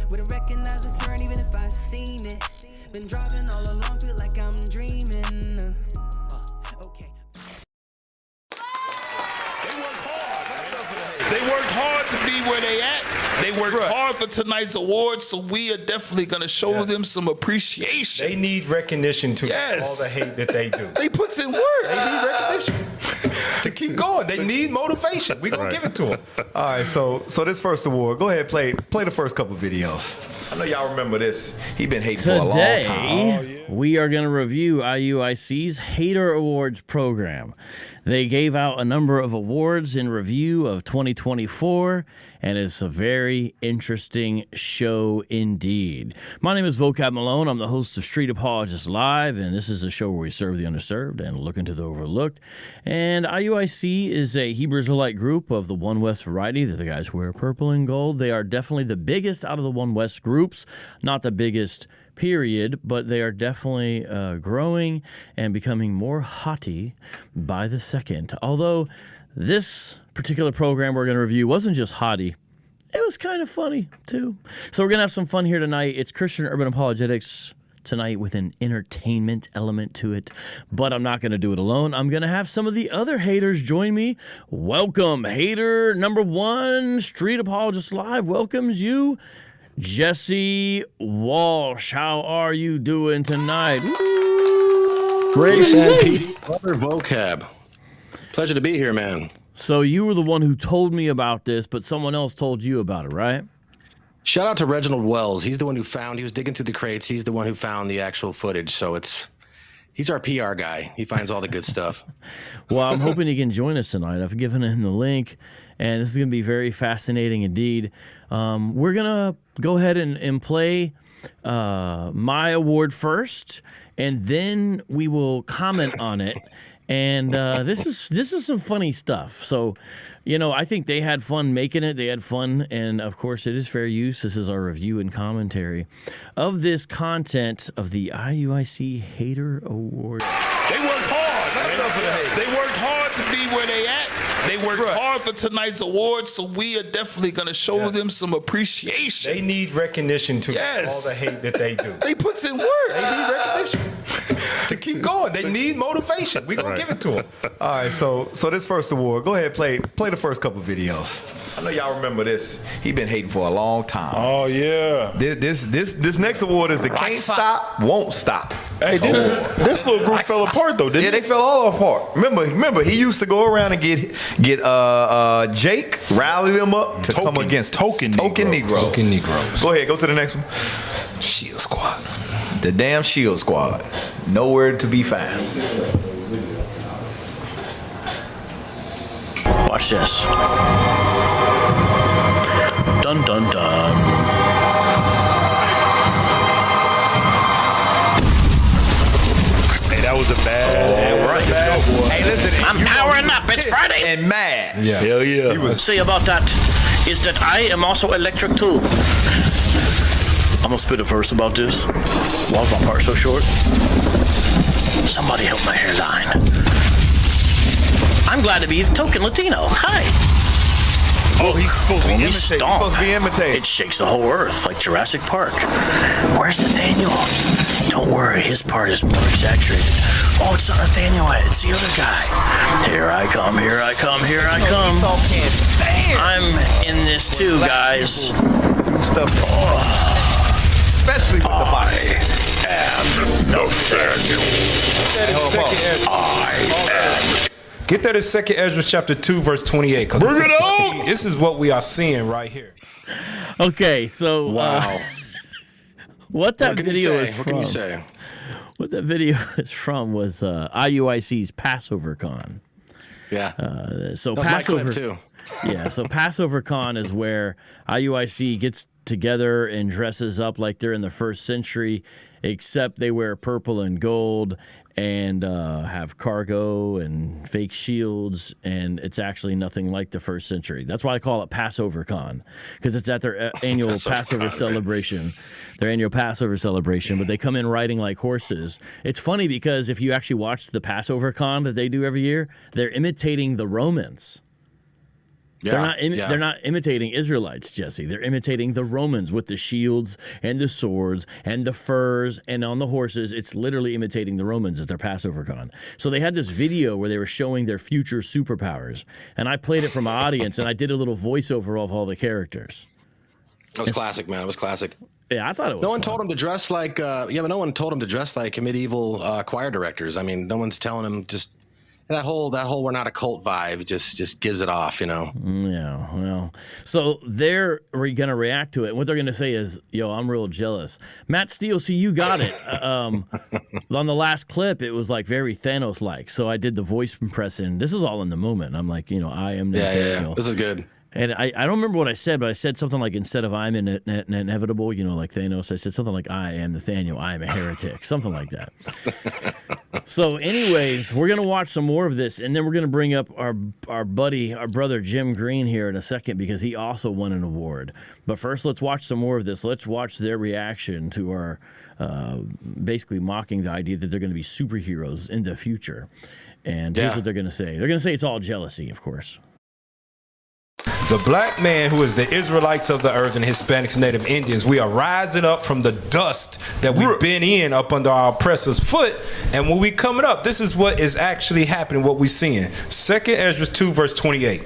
Wouldn't recognize the turn even if I seen it. Been driving all along, feel like I'm dreaming. Okay. They worked hard to be where they at. They worked hard for tonight's awards, so we are definitely going to show them some appreciation. They need recognition too. All the hate that they do. They put in work. They need recognition to keep going. They need motivation. We're going to give it to them. All right, so this first award, go ahead, play the first couple videos. I know y'all remember this. He's been hating for a long time. Today, we are going to review IUIC's Hater Awards program. They gave out a number of awards in review of 2024, and it's a very interesting show indeed. My name is Vocab Malone. I'm the host of Street Apologist Live, and this is a show where we serve the underserved and look into the overlooked. And IUIC is a Hebrew Israelite group of the One West variety. They're the guys who wear purple and gold. They are definitely the biggest out of the One West groups, not the biggest period, but they are definitely growing and becoming more haughty by the second. Although this particular program we're going to review wasn't just haughty, it was kind of funny too. So we're going to have some fun here tonight. It's Christian Urban Apologetics tonight with an entertainment element to it, but I'm not going to do it alone. I'm going to have some of the other haters join me. Welcome, hater number one, Street Apologist Live welcomes you, Jesse Walsh. How are you doing tonight? Grace and peace, brother Vocab. Pleasure to be here, man. So you were the one who told me about this, but someone else told you about it, right? Shout out to Reginald Wells. He's the one who he was digging through the crates. He's the one who found the actual footage. So he's our PR guy. He finds all the good stuff. Well, I'm hoping he can join us tonight. I've given him the link, and this is going to be very fascinating indeed. We're going to go ahead and play my award first, and then we will comment on it. And this is some funny stuff. So, I think they had fun making it. They had fun, and of course, it is fair use. This is our review and commentary of this content of the IUIC Hater Award. They worked hard. They worked hard to be where they at. They worked hard for tonight's awards, so we are definitely going to show them some appreciation. They need recognition too. All the hate that they do. They put in work. They need recognition to keep going. They need motivation. We're going to give it to them. All right, so this first award, go ahead, play the first couple videos. I know y'all remember this. He's been hating for a long time. Oh, yeah. This next award is the Can't Stop, Won't Stop. Hey, this little group fell apart, though, didn't it? Yeah, they fell all apart. Remember, he used to go around and get Jake, rally them up to come against token Negroes. Go ahead, go to the next one. Shield Squad. The damn Shield Squad. Nowhere to be found. Watch this. Dun, dun, dun. Hey, that was a bad. Hey, listen. I'm powering up. It's Friday. And mad. Yeah. Hell yeah. Let's see about that is that I am also electric too. I'm gonna spit a verse about this. Why is my part so short? Somebody help my hairline. I'm glad to be the token Latino. Hi. Oh, he's supposed to be imitated. It shakes the whole earth like Jurassic Park. Where's Nathaniel? Don't worry, his part is more exaggerated. Oh, it's not Nathaniel, it's the other guy. Here I come, here I come, here I come. I'm in this too, guys. Especially with the body. I am Nathaniel. I am. Get that in 2nd Ezra chapter 2, verse 28. Bring it on! This is what we are seeing right here. Okay, so Wow. What that video is What from? can you say? What that video is from was IUIC's Passover Con. Yeah. So That was my clip Passover too. Yeah, so Passover Con is where IUIC gets together and dresses up like they're in the 1st century, except they wear purple and gold and have cargo and fake shields, and it's actually nothing like the 1st century. That's why I call it Passover Con, because it's at their annual Passover celebration. Their annual Passover celebration, but they come in riding like horses. It's funny because if you actually watch the Passover Con that they do every year, they're imitating the Romans. Yeah, They're not imitating Israelites, Jesse. They're imitating the Romans with the shields and the swords and the furs and on the horses. It's literally imitating the Romans at their Passover con. So they had this video where they were showing their future superpowers, and I played it for my audience, and I did a little voiceover of all the characters. It was classic, man. It was classic. Yeah, I thought it was. No one fun. told him to dress like, but no one told him to dress like medieval choir directors. I mean, no one's telling him just. That whole we're not a cult vibe just gives it off, you know. Yeah, well, so they're going to react to it. And what they're going to say is, "Yo, I'm real jealous." Matt Steele, see, you got it. On the last clip, it was like very Thanos-like. So I did the voice impression. This is all in the moment. I'm like, I am Nathaniel. Yeah. This is good. And I don't remember what I said, but I said something like, instead of I'm inevitable, like Thanos, I said something like, I am Nathaniel, I am a heretic, something like that. So anyways, we're going to watch some more of this, and then we're going to bring up our brother Jim Green here in a second, because he also won an award. But first, let's watch some more of this. Let's watch their reaction to our basically mocking the idea that they're going to be superheroes in the future. And here's what they're going to say. They're going to say it's all jealousy, of course. The black man who is the Israelites of the earth and Hispanics and Native Indians, we are rising up from the dust that we've been in up under our oppressor's foot. And when we coming up, this is what is actually happening, what we're seeing. 2 Ezra 2, verse 28.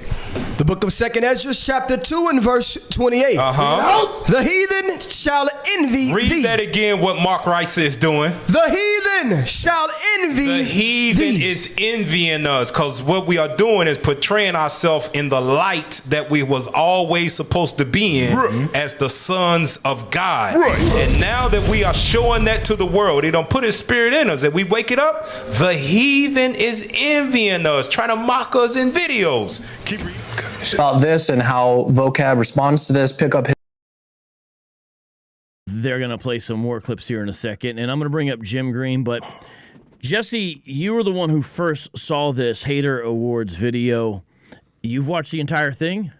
The book of 2 Ezra, chapter 2 and verse 28. The heathen shall envy thee. Read that again, what Mark Rice is doing. The heathen shall envy The heathen thee. is envying us, because what we are doing is portraying ourselves in the light that we was always supposed to be in as the sons of God. And now that we are showing that to the world, he don't put his spirit in us, that we wake it up, the heathen is envying us, trying to mock us in videos. Keep reading. About this and how vocab responds to this, pick up his. They're going to play some more clips here in a second, and I'm going to bring up Jim Green. But Jesse, you were the one who first saw this Hater Awards video. You've watched the entire thing?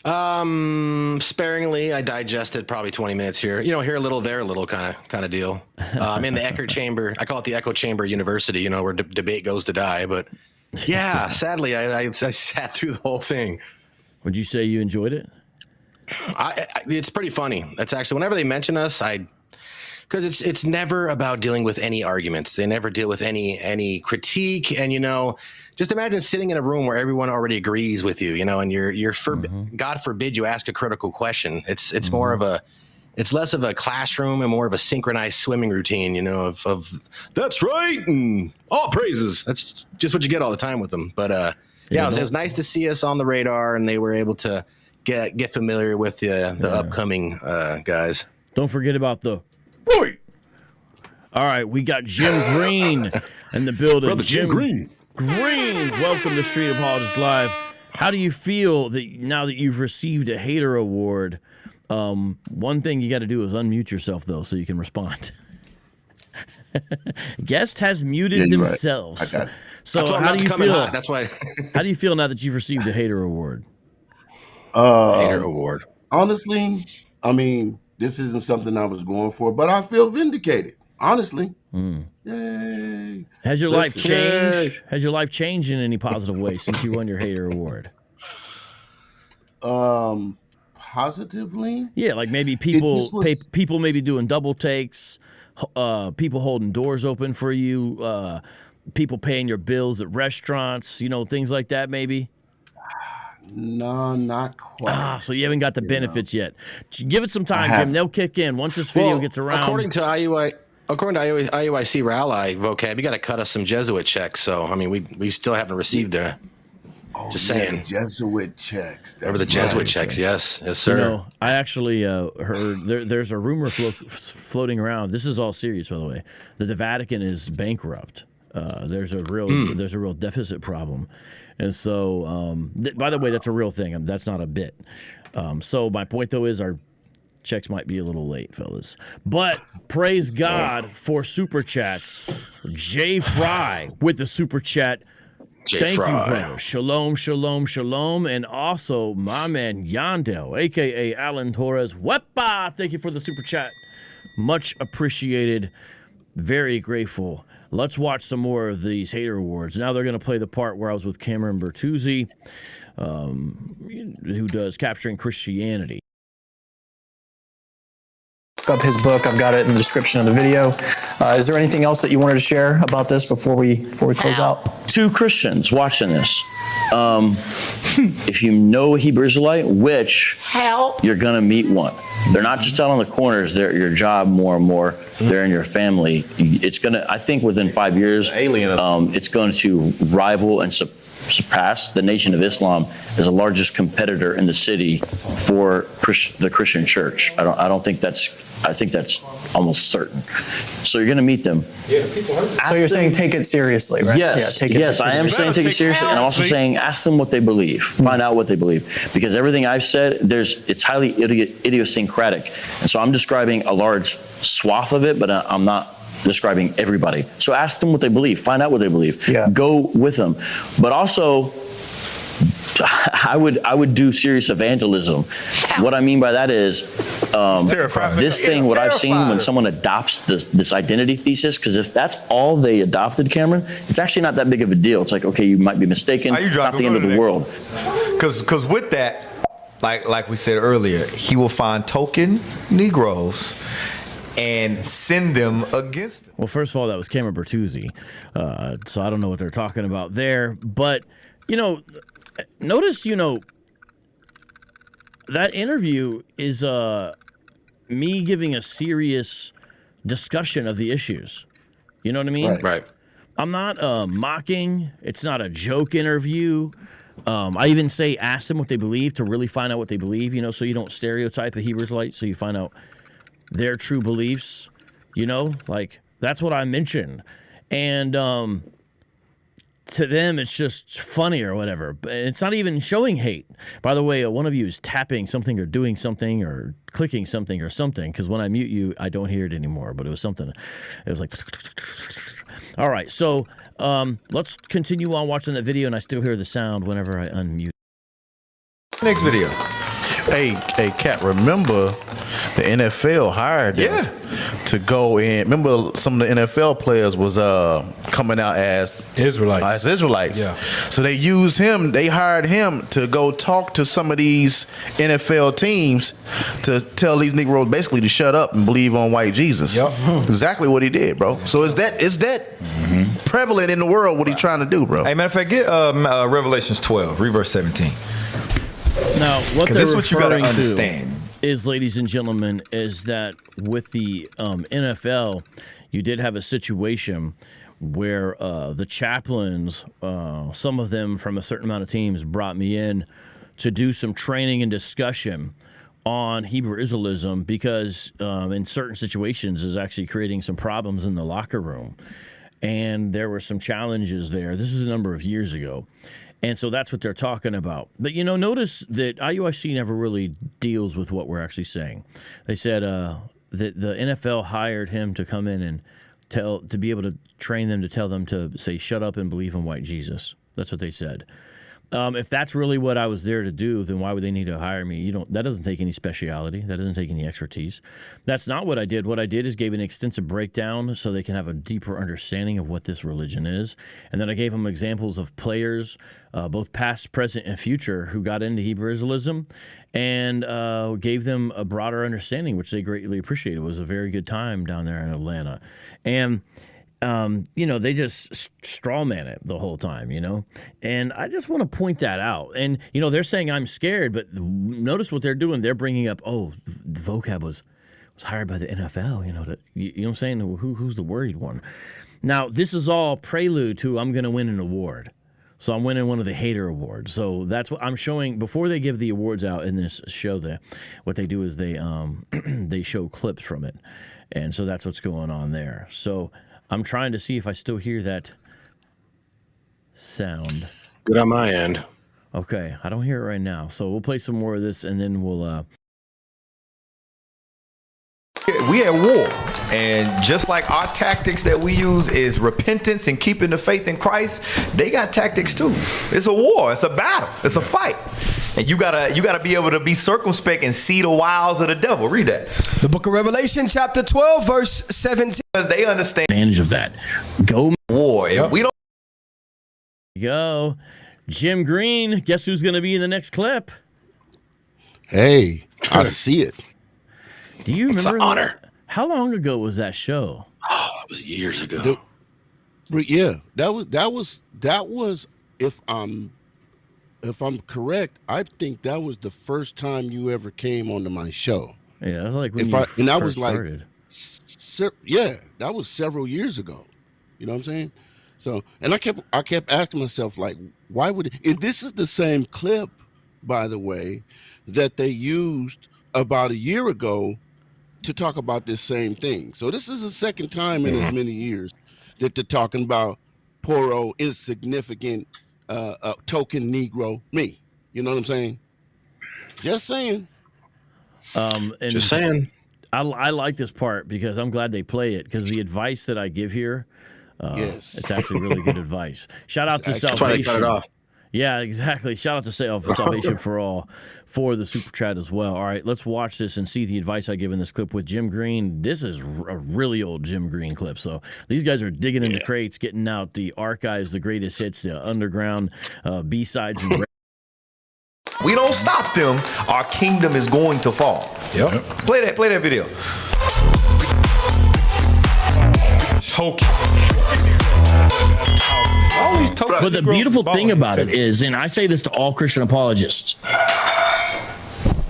Sparingly. I digested probably 20 minutes here. Here a little, there a little kind of deal. I'm in the echo chamber. I call it the echo chamber university, where debate goes to die. But yeah, sadly, I sat through the whole thing. Would you say you enjoyed it? It's pretty funny. That's actually, whenever they mention us, because it's never about dealing with any arguments. They never deal with any critique. And, just imagine sitting in a room where everyone already agrees with you, and God forbid you ask a critical question. It's more of it's less of a classroom and more of a synchronized swimming routine, of that's right and all praises. That's just what you get all the time with them. But it was nice to see us on the radar, and they were able to get familiar with the upcoming guys. Don't forget about the boy. All right, we got Jim Green in the building. Brother Jim Green. Welcome to Street Apologist Live. How do you feel that now that you've received a Hater Award? One thing you got to do is unmute yourself, though, so you can respond. Guest has muted themselves. Right. So how do you feel? Hot. That's why. How do you feel now that you've received a Hater Award? Hater Award. Honestly, this isn't something I was going for, but I feel vindicated. Honestly. Yay. Has your life changed? Has your life changed in any positive way since you won your Hater Award? Positively? Yeah, like maybe people maybe doing double takes, people holding doors open for you, people paying your bills at restaurants, things like that maybe? No, not quite. So you haven't got the benefits yet. Give it some time, Jim. They'll kick in once this video gets around. According to IUIC Rally vocab, you got to cut us some Jesuit checks. So we still haven't received the. Just saying. Jesuit checks. Remember the Jesuit checks? Yes, sir. I actually heard there's a rumor floating around. This is all serious, by the way, that the Vatican is bankrupt. There's a real deficit problem, and so by the way, that's a real thing. That's not a bit. So my point though is our checks might be a little late, fellas. But praise God for super chats. Jay Fry with the super chat. Thank you, brother. Shalom, shalom, shalom. And also my man Yandel, a.k.a. Alan Torres. Wepa! Thank you for the super chat. Much appreciated. very grateful. Let's watch some more of these hater awards. Now they're going to play the part where I was with Cameron Bertuzzi, who does Capturing Christianity. Up his book. I've got it in the description of the video. Is there anything else that you wanted to share about this before we close out? Two Christians watching this. If you know a Hebrew Israelite, which you're going to meet one. They're not just out on the corners. They're at your job more and more. They're in your family. It's going to, I think within 5 years, it's going to rival and surpass the Nation of Islam as the largest competitor in the city for the Christian church. I think that's almost certain. So you're going to meet them. So you're saying take it seriously, right? Yes, yeah, yes, I am saying take it seriously, and I'm also saying ask them what they believe. Find out what they believe, because everything I've said, it's highly idiosyncratic, and so I'm describing a large swath of it, but I'm not describing everybody. So ask them what they believe. Find out what they believe. Yeah. Go with them, but also I would do serious evangelism. What I mean by that is this thing, what I've seen when someone adopts this identity thesis, because if that's all they adopted, Cameron, it's actually not that big of a deal. It's like, okay, you might be mistaken. It's not the end of the world. Because with that, like we said earlier, he will find token Negroes and send them against him. Well, first of all, that was Cameron Bertuzzi. So I don't know what they're talking about there. But, notice, that interview is me giving a serious discussion of the issues. You know what I mean? Right. I'm not mocking. It's not a joke interview. I even say ask them what they believe to really find out what they believe, so you don't stereotype a Hebrew Israelite, so you find out their true beliefs, that's what I mentioned. And to them, it's just funny or whatever. But it's not even showing hate. By the way, one of you is tapping something or doing something or clicking something or something, because when I mute you, I don't hear it anymore. But it was something. It was like... All right, so let's continue on watching the video, and I still hear the sound whenever I unmute. Next video. Hey, Cat, remember the NFL hired them to go in. Remember some of the NFL players was coming out as Israelites. Yeah. So they used him, they hired him to go talk to some of these NFL teams to tell these Negroes basically to shut up and believe on white Jesus. Yep. Exactly what he did, bro. So is that prevalent in the world what he's trying to do, bro? Hey, matter of fact, get Revelations 12, read verse 17. Now, what they're this is what you got to referring understand is, ladies and gentlemen, is that with the NFL, you did have a situation where the chaplains, some of them from a certain amount of teams, brought me in to do some training and discussion on Hebrew Israelism, because in certain situations is actually creating some problems in the locker room. And there were some challenges there. This is a number of years ago. And so that's what they're talking about. But, notice that IUIC never really deals with what we're actually saying. They said that the NFL hired him to come in and to be able to train them, to tell them to say, shut up and believe in white Jesus. That's what they said. If that's really what I was there to do, then why would they need to hire me? That doesn't take any speciality. That doesn't take any expertise. That's not what I did. What I did is gave an extensive breakdown so they can have a deeper understanding of what this religion is. And then I gave them examples of players, both past, present, and future, who got into Hebrew Israelism, and gave them a broader understanding, which they greatly appreciated. It was a very good time down there in Atlanta. And they just straw man it the whole time, and I just want to point that out. And, they're saying I'm scared, but notice what they're doing. They're bringing up, the vocab was hired by the NFL, you know what I'm saying? Who's the worried one? Now, this is all prelude to I'm going to win an award. So I'm winning one of the hater awards. So that's what I'm showing before they give the awards out in this show. What they do is they they show clips from it. And so that's what's going on there. So I'm trying to see if I still hear that sound. Good on my end. Okay, I don't hear it right now. So we'll play some more of this, and then we'll... We at war, and just like our tactics that we use is repentance and keeping the faith in Christ, they got tactics too. It's a war. It's a battle. It's a fight. And you gotta be able to be circumspect and see the wiles of the devil. Read that. The book of Revelation, chapter 12, verse 17. Because they understand advantage of that. Go war. Yep. We don't go. Jim Green, guess who's going to be in the next clip? Hey, I see it. Do you remember? It's an honor. How long ago was that show? Oh, it was years ago. Yeah, that was if I'm correct, I think that was the first time you ever came onto my show. Yeah, that's like when that was like started. Yeah, that was several years ago. You know what I'm saying? So, and I kept asking myself, like, why would it, and this is the same clip, by the way, that they used about a year ago to talk about this same thing. So this is the second time in as many years that they're talking about poor old insignificant token Negro me. You know what I'm saying? Just saying. And Just saying. I like this part because I'm glad they play it, because the advice that I give here, yes, it's actually really good advice. Shout out to That's why they cut it Salvation. off. Yeah, exactly. Shout out to Salvation for All for the super chat as well. All right, let's watch this and see the advice I give in this clip with Jim Green. This is a really old Jim Green clip. So these guys are digging into crates, getting out the archives, the greatest hits, the underground B-sides. And we don't stop them. Our kingdom is going to fall. Yep. Play that video. All these tokens. But the beautiful thing about it is, and I say this to all Christian apologists,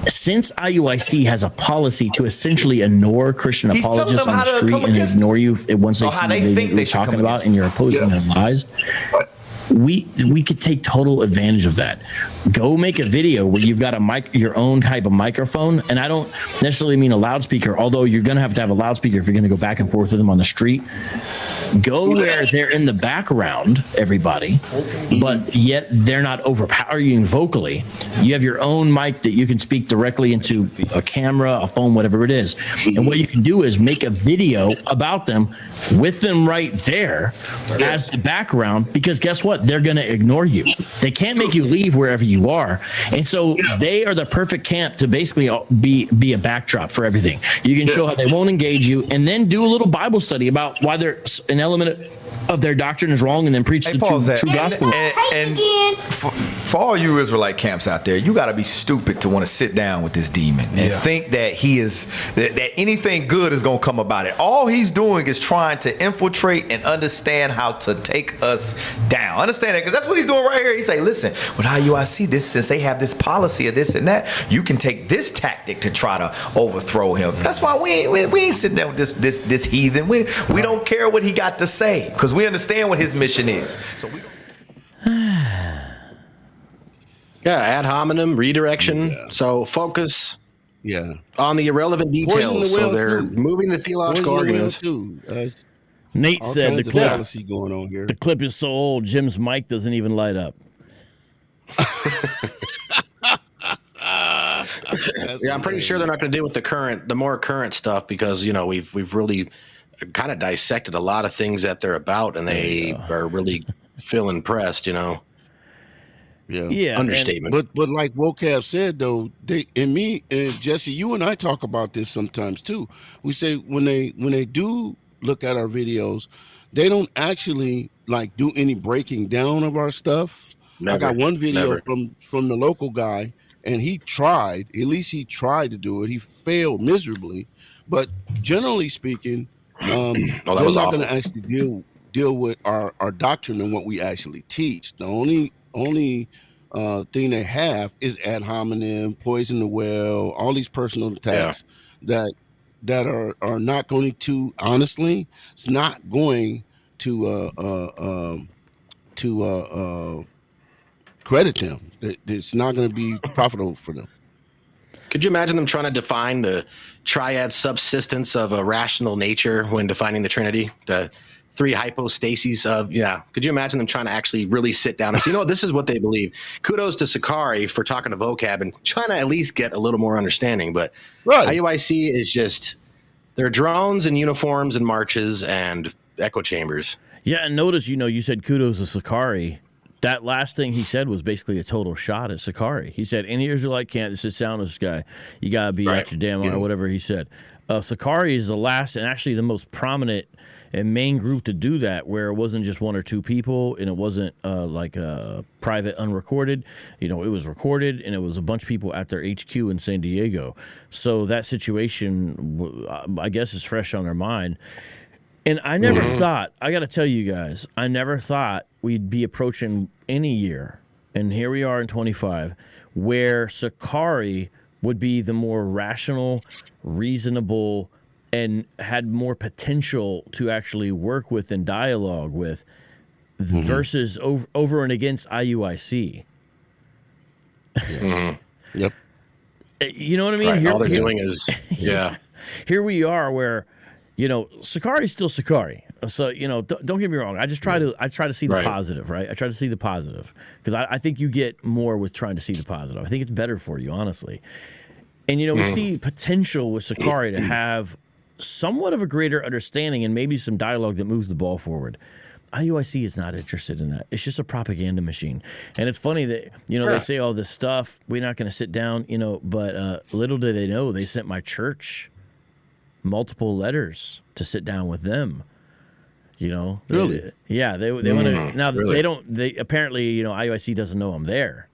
since IUIC has a policy to essentially ignore Christian apologists on the street and ignore you once they see what you're talking about and you're opposing their lies, we could take total advantage of that. Go make a video where you've got your own type of microphone, and I don't necessarily mean a loudspeaker, although you're going to have a loudspeaker if you're going to go back and forth with them on the street. Go where they're in the background, everybody, but yet they're not overpowering you vocally. You have your own mic that you can speak directly into a camera, a phone, whatever it is. And what you can do is make a video about them with them right there as the background, because guess what? They're going to ignore you. They can't make you leave wherever you are. And so they are the perfect camp to basically be a backdrop for everything. You can show how they won't engage you, and then do a little Bible study about why an element of their doctrine is wrong, and then preach the true gospel. And for all you Israelite camps out there, you got to be stupid to want to sit down with this demon and think that that anything good is going to come about it. All he's doing is trying to infiltrate and understand how to take us down. Understand that? Because that's what he's doing right here. He say, listen, with IUIC, since they have this policy of this and that, you can take this tactic to try to overthrow him. That's why we ain't sitting there with this heathen. We don't care what he got to say, because we understand what his mission is. So we ad hominem, redirection. Yeah. So focus on the irrelevant details. So they're moving the theological arguments. Nate said the clip, going on here. The clip is so old, Jim's mic doesn't even light up. I'm pretty sure they're not going to deal with the more current stuff, because we've really kind of dissected a lot of things that they're about, and they are really feel impressed. Yeah. Understatement. But like Vocab said, though, Jesse, you and I talk about this sometimes too. We say when they do look at our videos, they don't actually like do any breaking down of our stuff. I got one video from the local guy, and he tried to do it. He failed miserably, but generally speaking, they're not going to actually deal with our doctrine and what we actually teach. The only thing they have is ad hominem, poison the well, all these personal attacks that are not going to, honestly, it's not going to credit them. It's not going to be profitable for them. Could you imagine them trying to define the triad subsistence of a rational nature when defining the Trinity? The three hypostases of, could you imagine them trying to actually really sit down and say, this is what they believe? Kudos to Sakari for talking to Vocab and trying to at least get a little more understanding. But IUIC is just, they're drones and uniforms and marches and echo chambers. Yeah, and notice, you said kudos to Sakari. that last thing he said was basically a total shot at Sakari. He said, any Israelite can't sit down with this guy. You got to be at your damn or whatever he said. Sakari is the last and actually the most prominent and main group to do that, where it wasn't just one or two people and it wasn't like private unrecorded. You know, it was recorded and it was a bunch of people at their HQ in San Diego. So that situation, I guess, is fresh on their mind. And I never thought, I got to tell you guys, I never thought we'd be approaching any year, and here we are in 25, where Sakari would be the more rational, reasonable, and had more potential to actually work with and dialogue with versus over and against IUIC. Yep. You know what I mean? Right. All they're doing is, Here we are where, you know, Sakari's still Sakari. So, you know, don't get me wrong. I try to see the positive, right? I try to see the positive because I think you get more with trying to see the positive. I think it's better for you, honestly. And, you know, we see potential with Sakari to have somewhat of a greater understanding and maybe some dialogue that moves the ball forward. IUIC is not interested in that. It's just a propaganda machine. And it's funny that, you know, they say all this stuff. We're not going to sit down, you know, but little do they know they sent my church multiple letters to sit down with them. You know, really? They want to. Now they don't. They apparently, you know, IUIC doesn't know I'm there.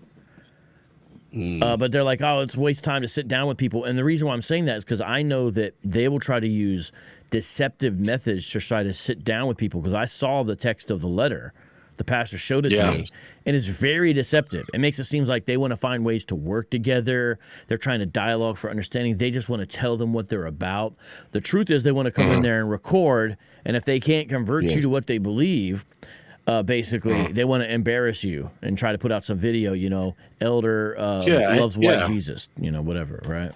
But they're like, oh, it's a waste of time to sit down with people. And the reason why I'm saying that is because I know that they will try to use deceptive methods to try to sit down with people. Because I saw the text of the letter, the pastor showed it to me, and it's very deceptive. It makes it seem like they want to find ways to work together. They're trying to dialogue for understanding. They just want to tell them what they're about. The truth is, they want to come in there and record. And if they can't convert you to what they believe, basically, they want to embarrass you and try to put out some video, you know, elder loves white Jesus, you know, whatever, right?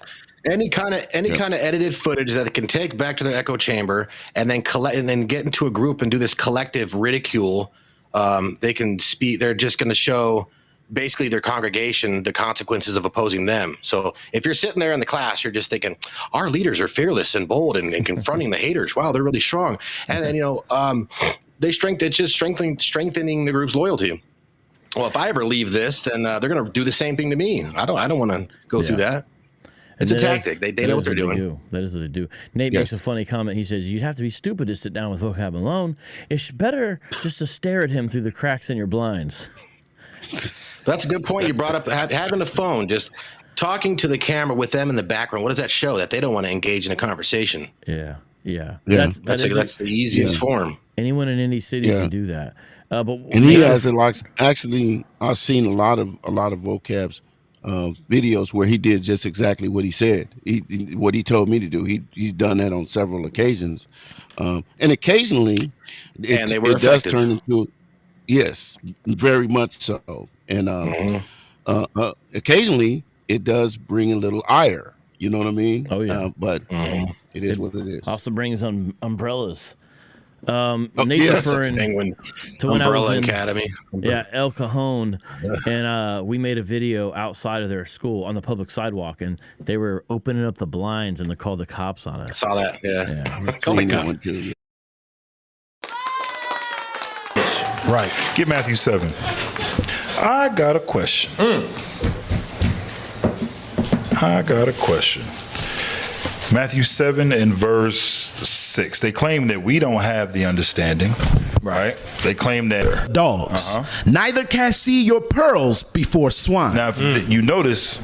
Any kind of edited footage that they can take back to their echo chamber and then collect and then get into a group and do this collective ridicule. They can speak. They're just going to show basically their congregation the consequences of opposing them. So if you're sitting there in the class, you're just thinking, our leaders are fearless and bold and confronting the haters. Wow, they're really strong. And then, you know, it's just strengthening the group's loyalty. Well, if I ever leave this, then they're going to do the same thing to me. I don't want to go through that. It's a tactic. They know what they're doing. That is what they do. Nate makes a funny comment. He says, you'd have to be stupid to sit down with vocab alone. It's better just to stare at him through the cracks in your blinds. That's a good point. You brought up having the phone, just talking to the camera with them in the background. What does that show? That they don't want to engage in a conversation. Yeah. That's the easiest form. Anyone in any city can do that. And he has actually, I've seen a lot of vocabs videos where he did just exactly what he said. What he told me to do. He's done that on several occasions, and occasionally it does turn into very much so. And occasionally it does bring a little ire. You know what I mean? Oh yeah. But it is what it is. Also brings on umbrellas. Nate's referring to when I was in Academy. El Cajon, and we made a video outside of their school on the public sidewalk, and they were opening up the blinds and they called the cops on us. I saw that. Call the cops. Right. Get Matthew 7. I got a question. Matthew 7 and verse 6. They claim that we don't have the understanding, right? They claim that dogs neither cast see your pearls before swine. Now, if you notice,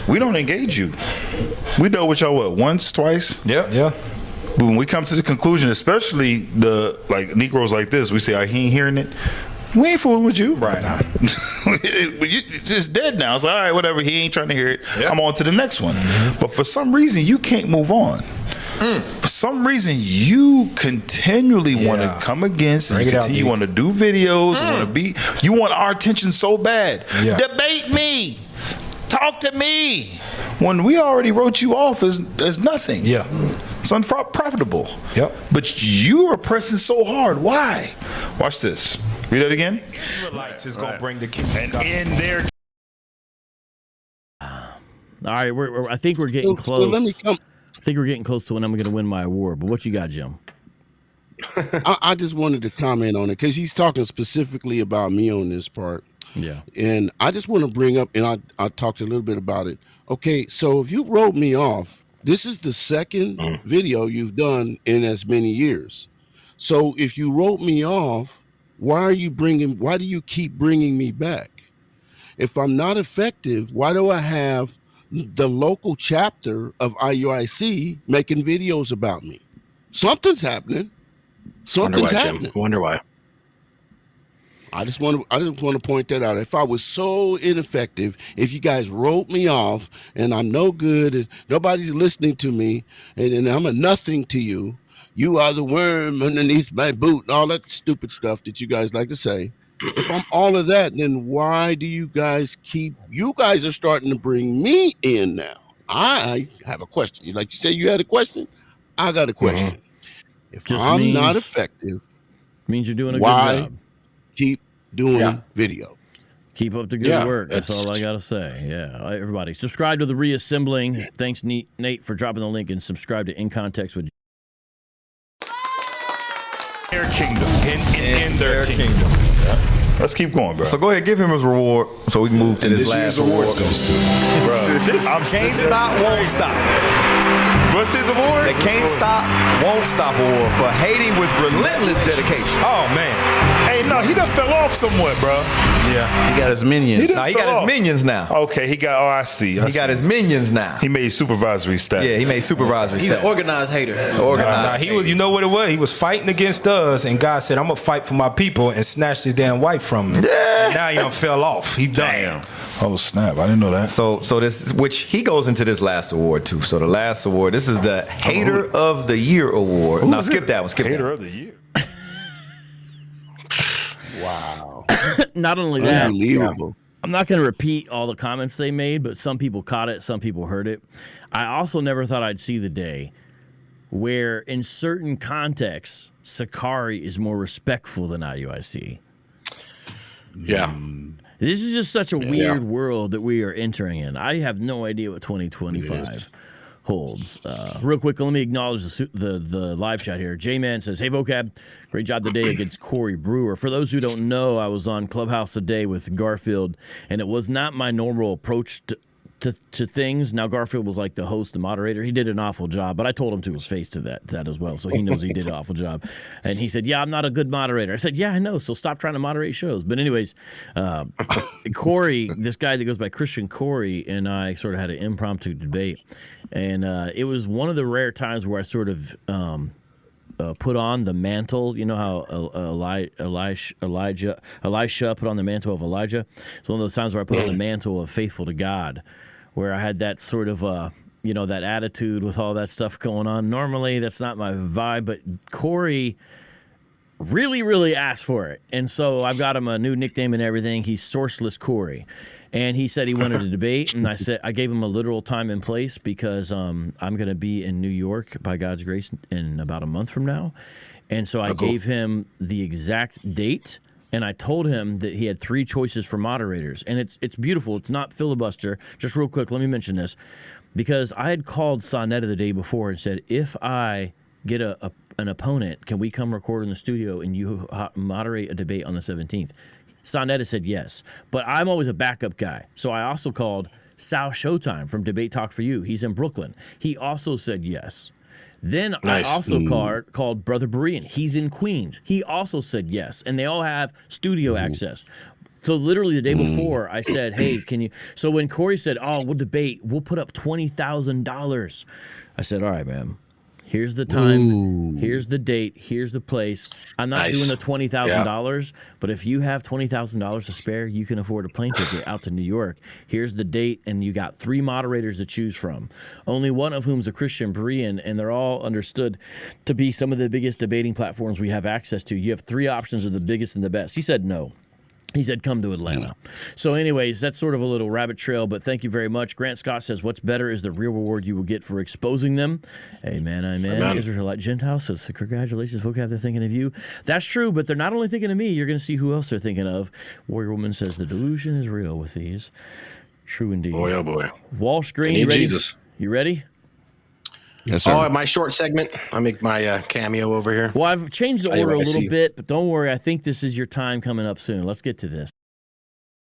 we don't engage you. We know what y'all once, twice. Yeah. But when we come to the conclusion, especially the Negroes like this, we say, he ain't hearing it. We ain't fooling with you. Right. It's just dead now. It's like, all right, whatever. He ain't trying to hear it. Yep. I'm on to the next one. But for some reason, you can't move on. For some reason, you continually want to come against and you want to do videos. You want our attention so bad. Yeah. Debate me. Talk to me. When we already wrote you off as nothing. Yeah. It's unprofitable. Yep. But you are pressing so hard. Why? Watch this. Read that again. Israelites is going to bring the kingdom. And in their. All right, I think we're getting close. I think we're getting close to when I'm going to win my award. But what you got, Jim? I just wanted to comment on it because he's talking specifically about me on this part. Yeah. And I just want to bring up, and I talked a little bit about it. Okay, so if you wrote me off, this is the second video you've done in as many years. So if you wrote me off, why do you keep bringing me back? If I'm not effective, why do I have the local chapter of IUIC making videos about me? Something's happening. Something's happening. Wonder why. I just want to point that out. If I was so ineffective, if you guys wrote me off and I'm no good and nobody's listening to me and I'm a nothing to you, you are the worm underneath my boot and all that stupid stuff that you guys like to say. If I'm all of that, then why do you guys are starting to bring me in now? I have a question. Like you say you had a question? I got a question. If I'm not effective, means you're doing a good job. Keep doing video. Keep up the good work. That's all I got to say. Yeah. Everybody, subscribe to The Reassembling. Thanks, Nate, for dropping the link, and subscribe to In Context with their kingdom. In their kingdom. Yeah. Let's keep going, bro. So go ahead, give him his reward so we can move to this last award. Goes to. Bro, can't stop, won't stop. What's his award? The Can't Stop, Won't Stop award for hating with relentless dedication. Oh, man. Hey, no, he done fell off somewhat, bro. Yeah, he got his minions. He got his minions now. Okay, he got. Oh, I see. He got his minions now. He made supervisory status. Yeah, he made supervisory status. He's an organized hater. Organized. He was. You know what it was? He was fighting against us, and God said, "I'm gonna fight for my people," and snatched his damn wife from him. Yeah. Now he done fell off. He done. Oh snap! I didn't know that. So this, which he goes into this last award too. So the last award, this is the Hater of the Year award. Now skip that one. Skip Hater of the Year. Wow. Not only that, Unbelievable. I'm not going to repeat all the comments they made, but some people caught it, some people heard it. I also never thought I'd see the day where, in certain contexts, Sakari is more respectful than IUIC. Yeah. This is just such a weird world that we are entering in. I have no idea what 2025 holds. Real quick, let me acknowledge the live chat here. J-Man says, hey, Vocab, great job today against Corey Brewer. For those who don't know, I was on Clubhouse today with Garfield, and it was not my normal approach to things. Now, Garfield was like the host, the moderator. He did an awful job, but I told him to his face to that as well, so he knows he did an awful job. And he said, yeah, I'm not a good moderator. I said, yeah, I know, so stop trying to moderate shows. But anyways, Corey, this guy that goes by Christian Corey, and I sort of had an impromptu debate. And it was one of the rare times where I sort of put on the mantle. You know how Elisha put on the mantle of Elijah? It's one of those times where I put on the mantle of faithful to God, where I had that sort of, that attitude with all that stuff going on. Normally, that's not my vibe, but Corey really, really asked for it. And so I've got him a new nickname and everything. He's Sourceless Corey. And he said he wanted to debate, and I gave him a literal time and place because I'm going to be in New York, by God's grace, in about a month from now. And so I gave him the exact date, and I told him that he had 3 choices for moderators. And it's beautiful. It's not filibuster. Just real quick, let me mention this. Because I had called Sonetta the day before and said, if I get an opponent, can we come record in the studio and you moderate a debate on the 17th? Sonetta said yes, but I'm always a backup guy. So I also called Sal Showtime from Debate Talk for You. He's in Brooklyn. He also said yes. Then I also called Brother Berean. He's in Queens. He also said yes, and they all have studio access. So literally the day before, I said, hey, can you? So when Corey said, oh, we'll debate, we'll put up $20,000. I said, all right, man. Here's the time, here's the date, here's the place. I'm not doing the $20,000, but if you have $20,000 to spare, you can afford a plane ticket out to New York. Here's the date, and you got 3 moderators to choose from, only one of whom's a Christian Berean, and they're all understood to be some of the biggest debating platforms we have access to. You have 3 options of the biggest and the best. He said no. He said, come to Atlanta. So anyways, that's sort of a little rabbit trail, but thank you very much. Grant Scott says, what's better is the real reward you will get for exposing them. Amen, amen. Israelite Gentiles says, congratulations, Vocab, they're thinking of you. That's true, but they're not only thinking of me. You're going to see who else they're thinking of. Warrior Woman says, the delusion is real with these. True indeed. Boy, oh boy. Walsh Green, you ready? Jesus. You ready? Yes, sir. Oh, my short segment. I make my cameo over here. Well, I've changed the order a little bit, but don't worry. I think this is your time coming up soon. Let's get to this.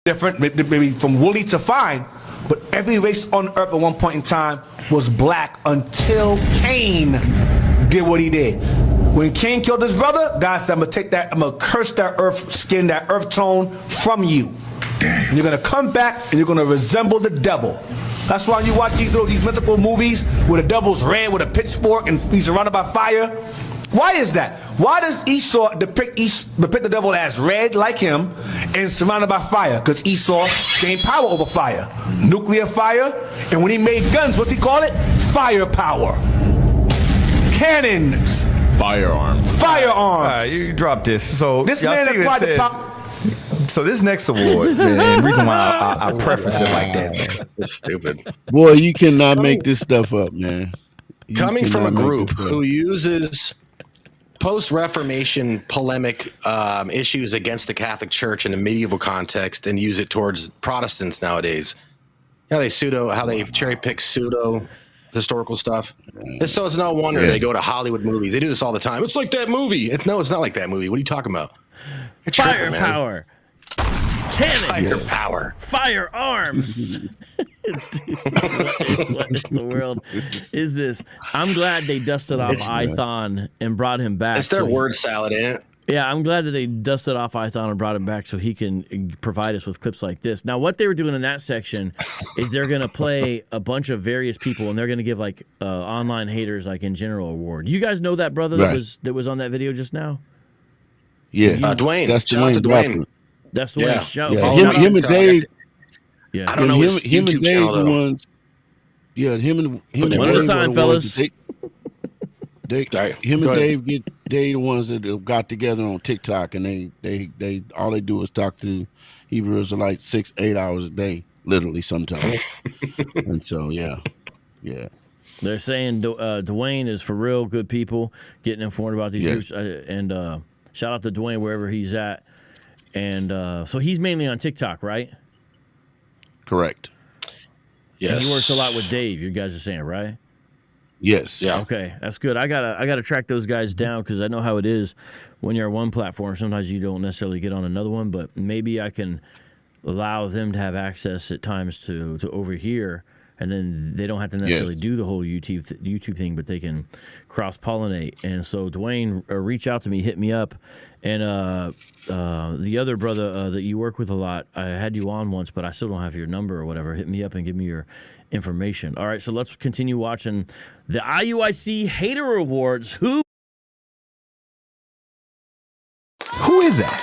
different, maybe from woolly to fine, but every race on earth at one point in time was black until Cain did what he did. When Cain killed his brother, God said, I'm gonna curse that earth skin, that earth tone from you. And you're gonna come back and you're gonna resemble the devil. That's why when you watch these mythical movies where the devil's red with a pitchfork and he's surrounded by fire. Why is that? Why does Esau depict the devil as red like him and surrounded by fire? Because Esau gained power over fire. Nuclear fire. And when he made guns, what's he call it? Firepower. Cannons. Firearms. Firearms. All right, you drop this. So this y'all man see what applied it the says. power. So this next award, man, the reason why I preface it like that, man. That's stupid. Boy, you cannot make this stuff up, man. You Coming from a cannot make group this up. who uses post-Reformation polemic issues against the Catholic Church in a medieval context and use it towards Protestants nowadays. How they cherry pick pseudo historical stuff. So it's no wonder they go to Hollywood movies. They do this all the time. It's like that movie. No, it's not like that movie. What are you talking about? Firepower. Cannons. Firepower. Firearms. Dude, what in the world is this? I'm glad they dusted off Ithon and brought him back. It's their word salad, ain't it? Yeah, I'm glad that they dusted off Ithon and brought him back so he can provide us with clips like this. Now, what they were doing in that section is they're going to play a bunch of various people, and they're going to give like online haters like in general award. You guys know that brother that was on that video just now? Yeah, Dwayne. That's Shout out to Dwayne. That's the one. Shout Him and Dave. Yeah, I don't know his him YouTube and Dave channel though. The ones. Yeah, him and one at a Dave time, are the ones fellas. Him and Dave they the ones that got together on TikTok, and they all they do is talk to Hebrew Israelites 6-8 hours a day, literally sometimes. And so yeah. They're saying Dwayne is for real good people, getting informed about these groups, and shout out to Dwayne wherever he's at. And so he's mainly on TikTok, right? Correct. Yes. And he works a lot with Dave. You guys are saying, right? Yes. Yeah. Okay, that's good. I gotta track those guys down because I know how it is when you're on one platform. Sometimes you don't necessarily get on another one, but maybe I can allow them to have access at times to over here, and then they don't have to necessarily do the whole YouTube thing, but they can cross pollinate. And so Dwayne, reach out to me, hit me up, and the other brother that you work with a lot, I had you on once, but I still don't have your number or whatever. Hit me up and give me your information. All right, so let's continue watching the IUIC Hater Awards. Who is that?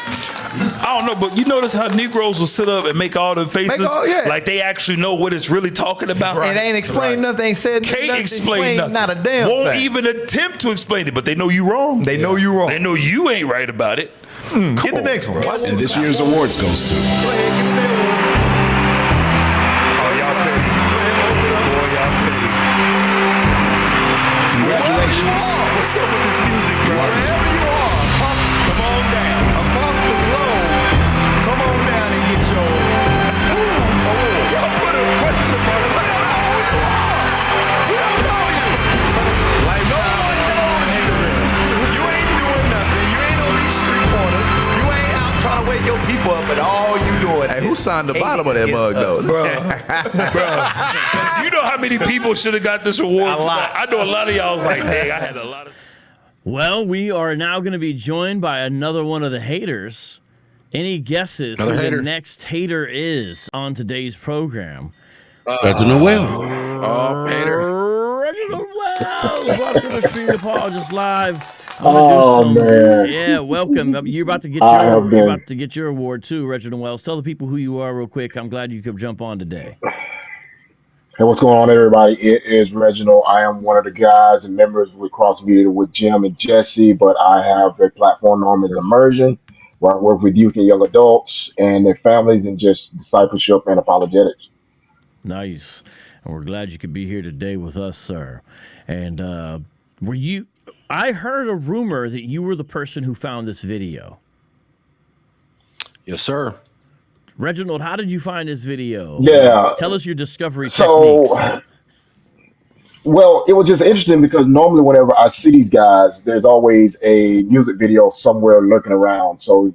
I don't know, but you notice how Negroes will sit up and make all the faces like they actually know what it's really talking about. And they ain't explained nothing, ain't said Can't nothing, explain nothing. Not a damn Won't thing. even attempt to explain it, but they know you wrong. They know you wrong. They know you ain't right about it. Get the next one. And this year's awards goes to. Go ahead, give me that one. Oh, y'all petty. Boy, y'all petty. Congratulations. What's up with this music, bro? Wherever you are, come on down. Across the globe, come on down and get your. Y'all put a question mark. We don't know who you are. We don't know you. Lifetime achievement haters. You ain't doing nothing. You ain't on these street corners. You ain't out trying to wake your people up, but all you doing. Hey, who signed the bottom of that mug though? Bro. You know how many people should have got this award? A lot. I know a lot of y'all was like, dang, I had a lot of. Well, we are now going to be joined by another one of the haters. Any guesses who the next hater is on today's program? Reginald Wells. Oh, hater. Reginald Wells. Welcome to Stream Apologist Live. Man. Yeah, welcome. You're about to get your award too, Reginald Wells. Tell the people who you are real quick. I'm glad you could jump on today. Hey, what's going on, everybody? It is Reginald. I am one of the guys and members with Cross Media with Jim and Jesse, but I have a platform known as Immersion, where I work with youth and young adults and their families in just discipleship and apologetics. Nice. And we're glad you could be here today with us, sir. And I heard a rumor that you were the person who found this video. Yes, sir. Reginald, how did you find this video? Yeah. Tell us your discovery techniques. Well, it was just interesting because normally whenever I see these guys, there's always a music video somewhere lurking around. So,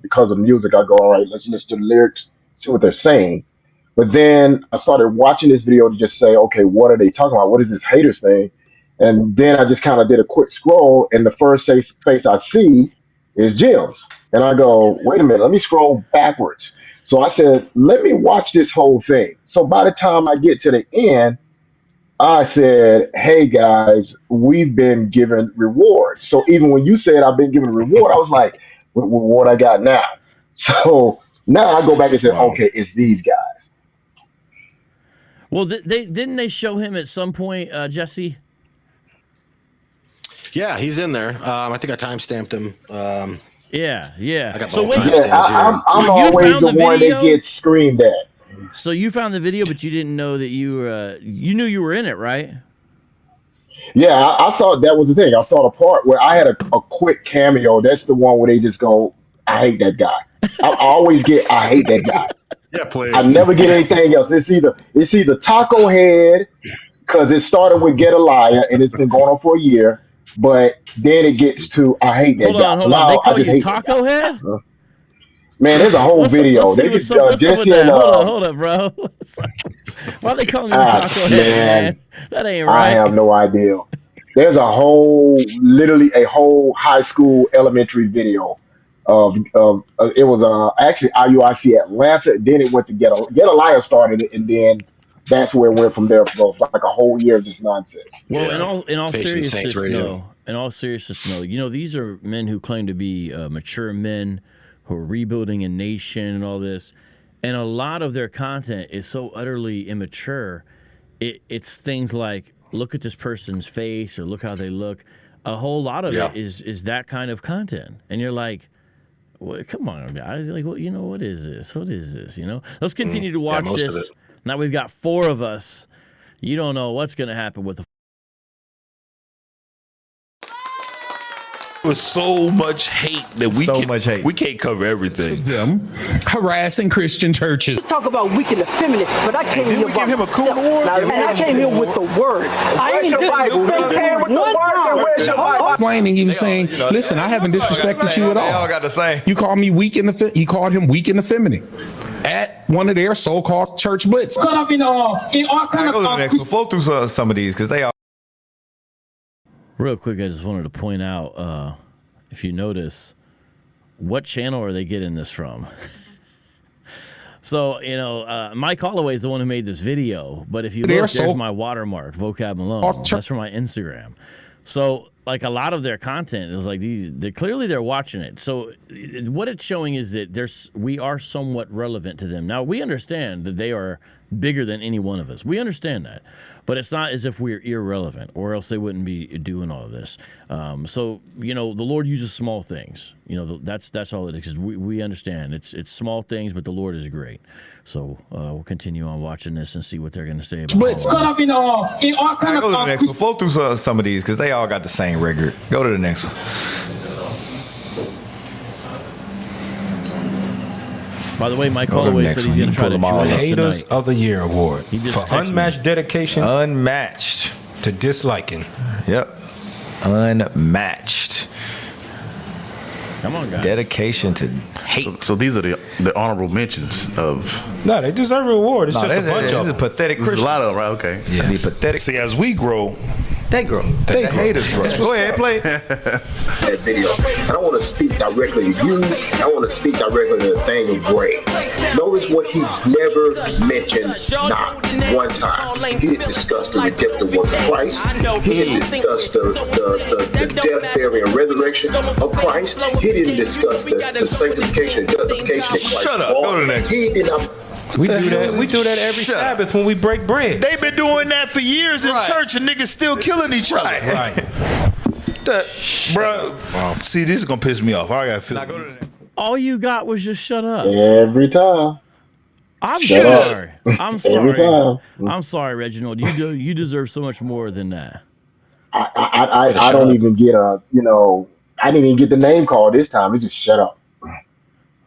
because of music, I go, all right, let's listen to the lyrics, see what they're saying. But then I started watching this video to just say, okay, what are they talking about? What is this haters thing? And then I just kind of did a quick scroll, and the first face I see is Jim's. And I go, wait a minute, let me scroll backwards. So I said, let me watch this whole thing. So by the time I get to the end, I said, hey guys, we've been given rewards. So even when you said I've been given a reward, I was like, what I got now? So now I go back and say, okay, it's these guys. Well, didn't they show him at some point, Jesse? Yeah, he's in there. I think I timestamped him. Yeah. I got the So whole wait, timestamp here. I'm So you always found the the one video? that gets screamed at. So you found the video, but you didn't know that you knew you were in it, right? Yeah, I saw that was the thing. I saw the part where I had a quick cameo. That's the one where they just go, I hate that guy. I always get, I hate that guy. Yeah, please. I never get anything else. It's either Taco Head, because it started with Get a Liar and it's been going on for a year, but then it gets to I hate that guy. Hold on. They I call just you hate that Taco guy. Head? Man, there's a whole video. Let's see They what's could up with Jesse that. and Hold up, bro. Why are they calling you Taco Head, man? That ain't right. I have no idea. There's literally a whole high school elementary video of it was actually IUIC Atlanta. Then it went to Get a Liar started it, and then that's where it went from there. So it's like a whole year of just nonsense. Well, in all Patient Saints Radio. no. You know, these are men who claim to be mature men who are rebuilding a nation and all this, and a lot of their content is so utterly immature. It's things like, look at this person's face or look how they look. A whole lot of it is that kind of content, and you're like, well, come on, guys. Like, well, you know, what is this? What is this? You know, let's continue to watch this. Now we've got 4 of us. You don't know what's going to happen with the. With so much hate that we can't cover everything. Them harassing Christian churches. Talk about weak and effeminate, but I came here. Didn't we give him a cool award? And I came here with the word. I ain't Complaining, he was saying, "Listen, I haven't disrespected you at all. They all got the same. You called me weak and you called him weak and effeminate at one of their so-called church blitz." Go to the next one. Flow through some of these because they all. Real quick, I just wanted to point out, if you notice, what channel are they getting this from? So, you know, Mike Holloway is the one who made this video, but if you look, there's my watermark, Vocab Malone. That's from my Instagram. So, like, a lot of their content is like they're watching it. So, what it's showing is that we are somewhat relevant to them. Now, we understand that they are bigger than any one of us. We understand that. But it's not as if we're irrelevant, or else they wouldn't be doing all of this. So, you know, the Lord uses small things. You know, that's all it is. We understand it's small things, but the Lord is great. So we'll continue on watching this and see what they're going to say about it. Go to the next one. Flow through some of these because they all got the same record. Go to the next one. By the way, Mike Holloway said he's going to try to join us Haters tonight. of the Year award for unmatched dedication. Unmatched to disliking. Yep. Unmatched. Come on, guys. Dedication to hate. So these are the honorable mentions of. No, they deserve an award. It's just a bunch of them. Pathetic. There's a lot of them, right? Okay. Yeah. The pathetic. See, as we grow, they grow. The haters grow. Go ahead, play. That video. I don't want to speak directly to you. I want to speak directly to Nathaniel Gray. Notice what he never mentioned, not one time. He didn't discuss the redemptive work of Christ. He didn't discuss the death, burial, and resurrection of Christ. He didn't discuss the sanctification and justification of Christ. Shut up. Go to the next. He did not. We do that every Sabbath when we break bread. They've been doing that for years in church, and niggas still killing each other. Right. Bro, see, this is gonna piss me off. I gotta feel. All you got was just shut up. Every time. I'm Shut sorry. up. I'm Every sorry. time. I'm sorry, Reginald. You deserve so much more than that. I don't even get I didn't even get the name called this time. It just shut up.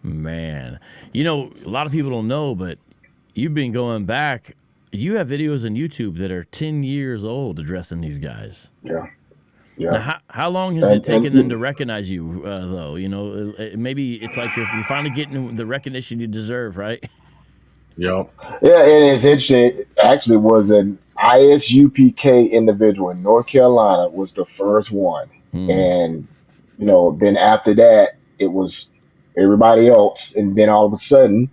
Man, you know, a lot of people don't know, but you've been going back. You have videos on YouTube that are 10 years old addressing these guys. Yeah. Yeah. Now, how long has it taken them to recognize you, though? You know, maybe it's like you're finally getting the recognition you deserve, right? Yep. Yeah, and it's interesting. It actually was an ISUPK individual in North Carolina was the first one. And, then after that, it was everybody else. And then all of a sudden,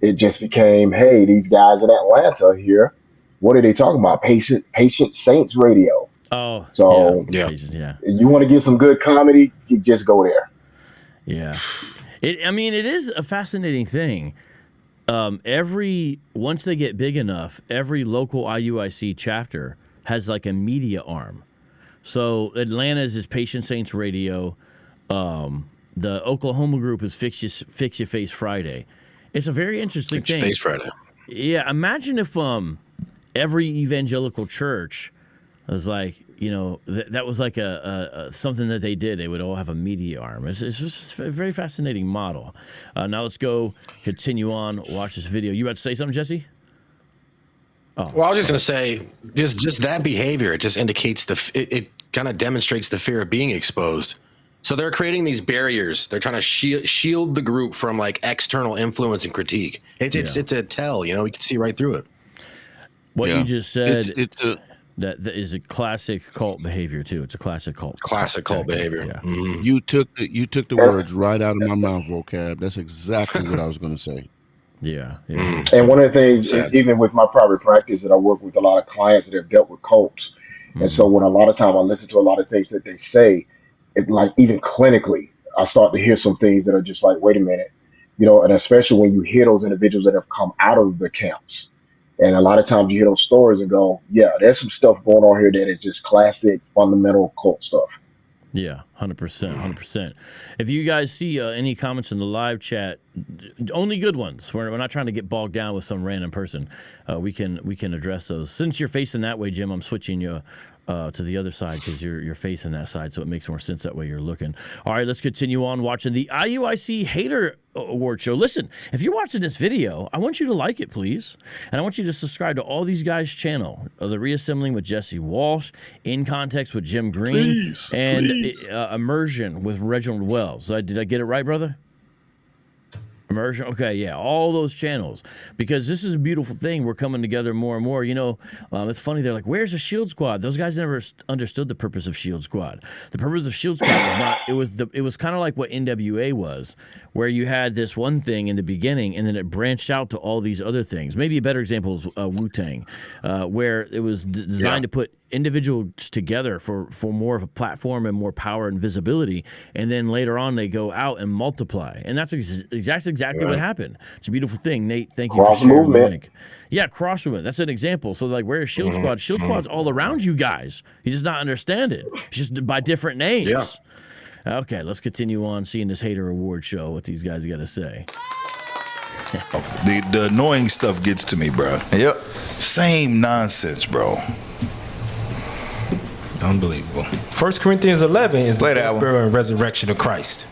it just became, hey, these guys in Atlanta are here. What are they talking about? Patient Saints Radio. Oh, So yeah. you want to get some good comedy, you just go there. Yeah. It is a fascinating thing. Once they get big enough, every local IUIC chapter has like a media arm. So Atlanta's is Patient Saints Radio. The Oklahoma group is Fix Your Face Friday. It's a very interesting thing. Face Friday. Yeah, imagine if every evangelical church was like, that was like a something that they did. They would all have a media arm. It's just a very fascinating model. Now let's continue on, watch this video. You about to say something, Jesse? Oh, well, I was just going to say, just that behavior, it just indicates it kind of demonstrates the fear of being exposed. So they're creating these barriers. They're trying to shield the group from like external influence and critique. It's a tell, you can see right through it. What you just said, that is a classic cult behavior too. It's a classic cult. Classic cult behavior. Yeah. Mm-hmm. You took the words right out of my mouth, vocab. That's exactly what I was going to say. Yeah. And one of the things, even with my private practice, that I work with a lot of clients that have dealt with cults. And so when a lot of time I listen to a lot of things that they say, it, like even clinically, I start to hear some things that are just like, wait a minute, and especially when you hear those individuals that have come out of the camps. And a lot of times you hear those stories and go, yeah, there's some stuff going on here that is just classic fundamental cult stuff. Yeah, 100%. If you guys see any comments in the live chat, only good ones. We're not trying to get bogged down with some random person. We can address those. Since you're facing that way, Jim, I'm switching you to the other side because you're facing that side, so it makes more sense that way you're looking. All right, let's continue on watching the IUIC Hater Award Show. Listen, if you're watching this video, I want you to like it, please, and I want you to subscribe to all these guys' channel: the Reassembling with Jesse Walsh, In Context with Jim Green, and Immersion with Reginald Wells. Did I get it right, brother? Immersion. Okay, yeah, all those channels, because this is a beautiful thing. We're coming together more and more. It's funny. They're like, "Where's the Shield Squad?" Those guys never understood the purpose of Shield Squad. The purpose of Shield Squad was not. It was kind of like what NWA was, where you had this one thing in the beginning, and then it branched out to all these other things. Maybe a better example is Wu-Tang, where it was designed to put individuals together for more of a platform and more power and visibility, and then later on they go out and multiply, and that's exactly what happened. It's a beautiful thing. Nate, thank you for sharing the link. Yeah, cross movement. That's an example. So like, where's Shield Squad? Shield Squad's all around you guys. You just not understand it. It's just by different names. Yeah. Okay, let's continue on seeing this Hater Award Show. What these guys got to say. The annoying stuff gets to me, bro. Yep. Same nonsense, bro. Unbelievable. 1 Corinthians 11 is the death, burial, and resurrection of Christ.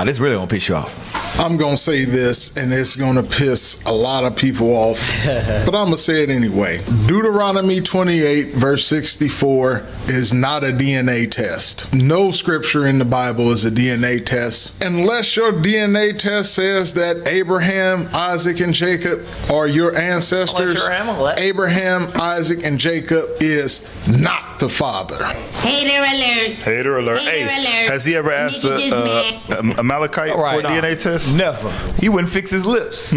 This really gonna piss you off. I'm gonna say this, and it's gonna piss a lot of people off, but I'm gonna say it anyway. Deuteronomy 28 verse 64 is not a DNA test. No scripture in the Bible is a DNA test. Unless your DNA test says that Abraham, Isaac, and Jacob are your ancestors, Abraham, Isaac, and Jacob is not the father. Hater alert. Hater alert. Hater alert. Has he ever asked a Malachite for a DNA test? Never. He wouldn't fix his lips.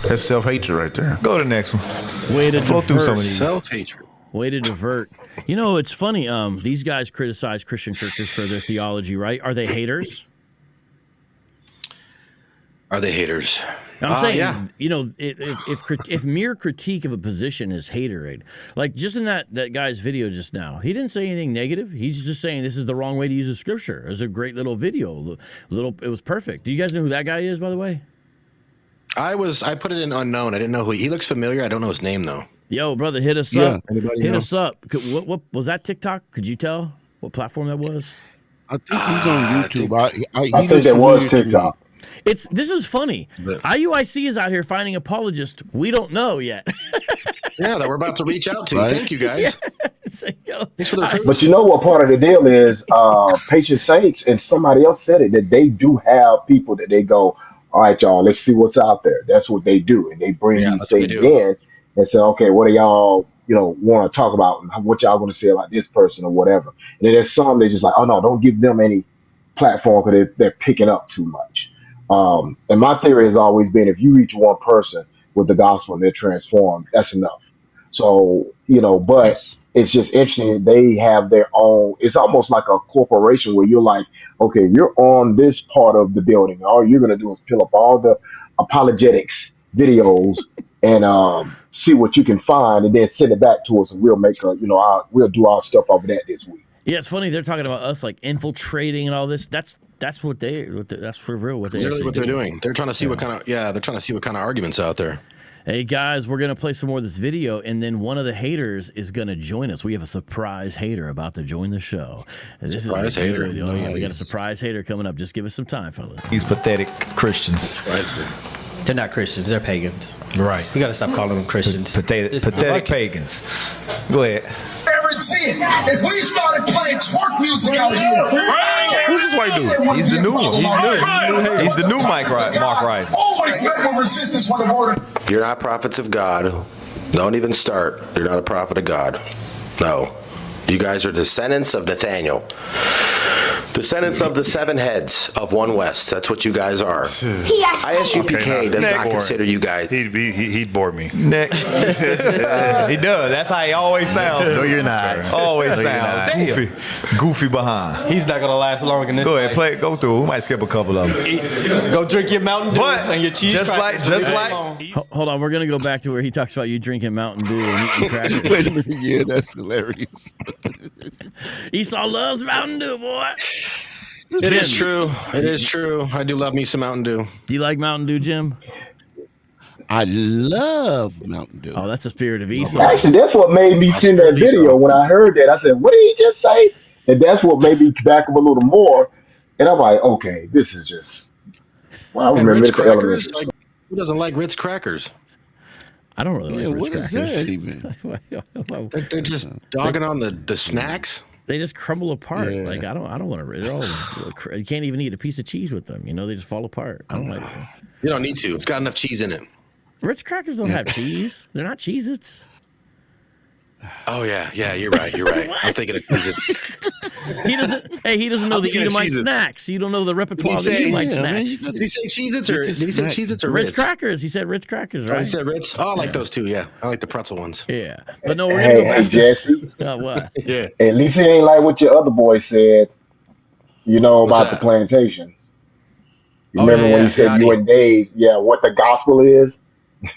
That's self-hatred right there. Go to the next one. Way to flow through some of these. Self-hatred. Way to divert. It's funny. These guys criticize Christian churches for their theology, right? Are they haters? Are they haters? I'm saying, if mere critique of a position is haterade, like just in that guy's video just now, he didn't say anything negative. He's just saying this is the wrong way to use the scripture. It was a great little video. It was perfect. Do you guys know who that guy is, by the way? I put it in unknown. I didn't know who he looks familiar. I don't know his name though. Yo, brother, hit us up. Hit us up. What was that TikTok? Could you tell what platform that was? I think he's on YouTube. I think that was TikTok. This is funny. IUIC is out here finding apologists we don't know yet. Yeah, that we're about to reach out to. Right. Thank you, guys. Thanks for the But you know what part of the deal is? Patient Saints, and somebody else said it, that they do have people that they go, all right, y'all, let's see what's out there. That's what they do. And they bring Yeah, these that's what they things do. in and say, okay, what do y'all, want to talk about? And what y'all going to say about this person or whatever? And then there's some that's just like, oh, no, don't give them any platform because they're picking up too much. And my theory has always been if you reach one person with the gospel and they're transformed, that's enough. So, but it's just interesting. They have their own, it's almost like a corporation where you're like, okay, you're on this part of the building. All you're going to do is pull up all the apologetics videos and see what you can find and then send it back to us and we'll make we'll do our stuff over that this week. Yeah, it's funny. They're talking about us like infiltrating and all this. That's that's for real. What they Literally what they're doing. They're trying to see what kind of arguments out there. Hey guys, we're gonna play some more of this video, and then one of the haters is gonna join us. We have a surprise hater about to join the show. And this Surprise hater. Oh, yeah, we got a surprise hater coming up. Just give us some time, fellas. These pathetic Christians. They're not Christians. They're pagans. Right. We got to stop calling them Christians. Pathetic pagans. Go ahead. If we started playing twerk music out here, Who's this white dude? He's the new one. He's the new Mark Rising. Always met with resistance when the word. You're not prophets of God. Don't even start. You're not a prophet of God. No. You guys are descendants of Nathaniel. Descendants of the 7 heads of One West. That's what you guys are. ISUPK does not consider you guys. He'd bore me. Next. He does. That's how he always sounds. No, you're not. Always No, you're sounds. not. Goofy behind. He's not gonna last long in this. Go ahead, go through. We might skip a couple of them. Go drink your Mountain Dew But and your cheese. just crackers. Hold on, we're gonna go back to where he talks about you drinking Mountain Dew and eating crackers. Yeah, that's hilarious. Esau loves Mountain Dew, boy. It is true. It is true. I do love me some Mountain Dew. Do you like Mountain Dew, Jim? I love Mountain Dew. Oh, that's the spirit of Esau. Actually, that's what made me send that video. When I heard that, I said, what did he just say? And that's what made me back up a little more. And I'm like, okay, this is just. Well, I remember Ritz it's crackers. elementary. Who doesn't like Ritz crackers? I don't really like what Ritz is crackers. that even? They're just dogging on the snacks. They just crumble apart. Yeah. Like I don't want to. They're all. You can't even eat a piece of cheese with them. They just fall apart. I don't like it. You don't need to. It's got enough cheese in it. Ritz crackers don't have cheese. They're not Cheez-Its. Oh yeah, you're right. I'm thinking of Cheez-Its. He doesn't know I'm the thinking of Edomite Cheez-Its. snacks. You don't know the repertoire of the say- Edomite yeah, man, snacks. Did he say Cheez-Its or did he say Cheez-Its or Ritz Ritz? crackers. He said Ritz crackers, Oh, he right? said Ritz. Oh, I like those too. Yeah, I like the pretzel ones. Yeah, but no, we're gonna go Hey, back. Jesse. What? Yeah. At least he ain't like what your other boy said, about the that? plantation. You Oh, remember yeah, when he yeah, said got you it. and Dave, what the gospel is?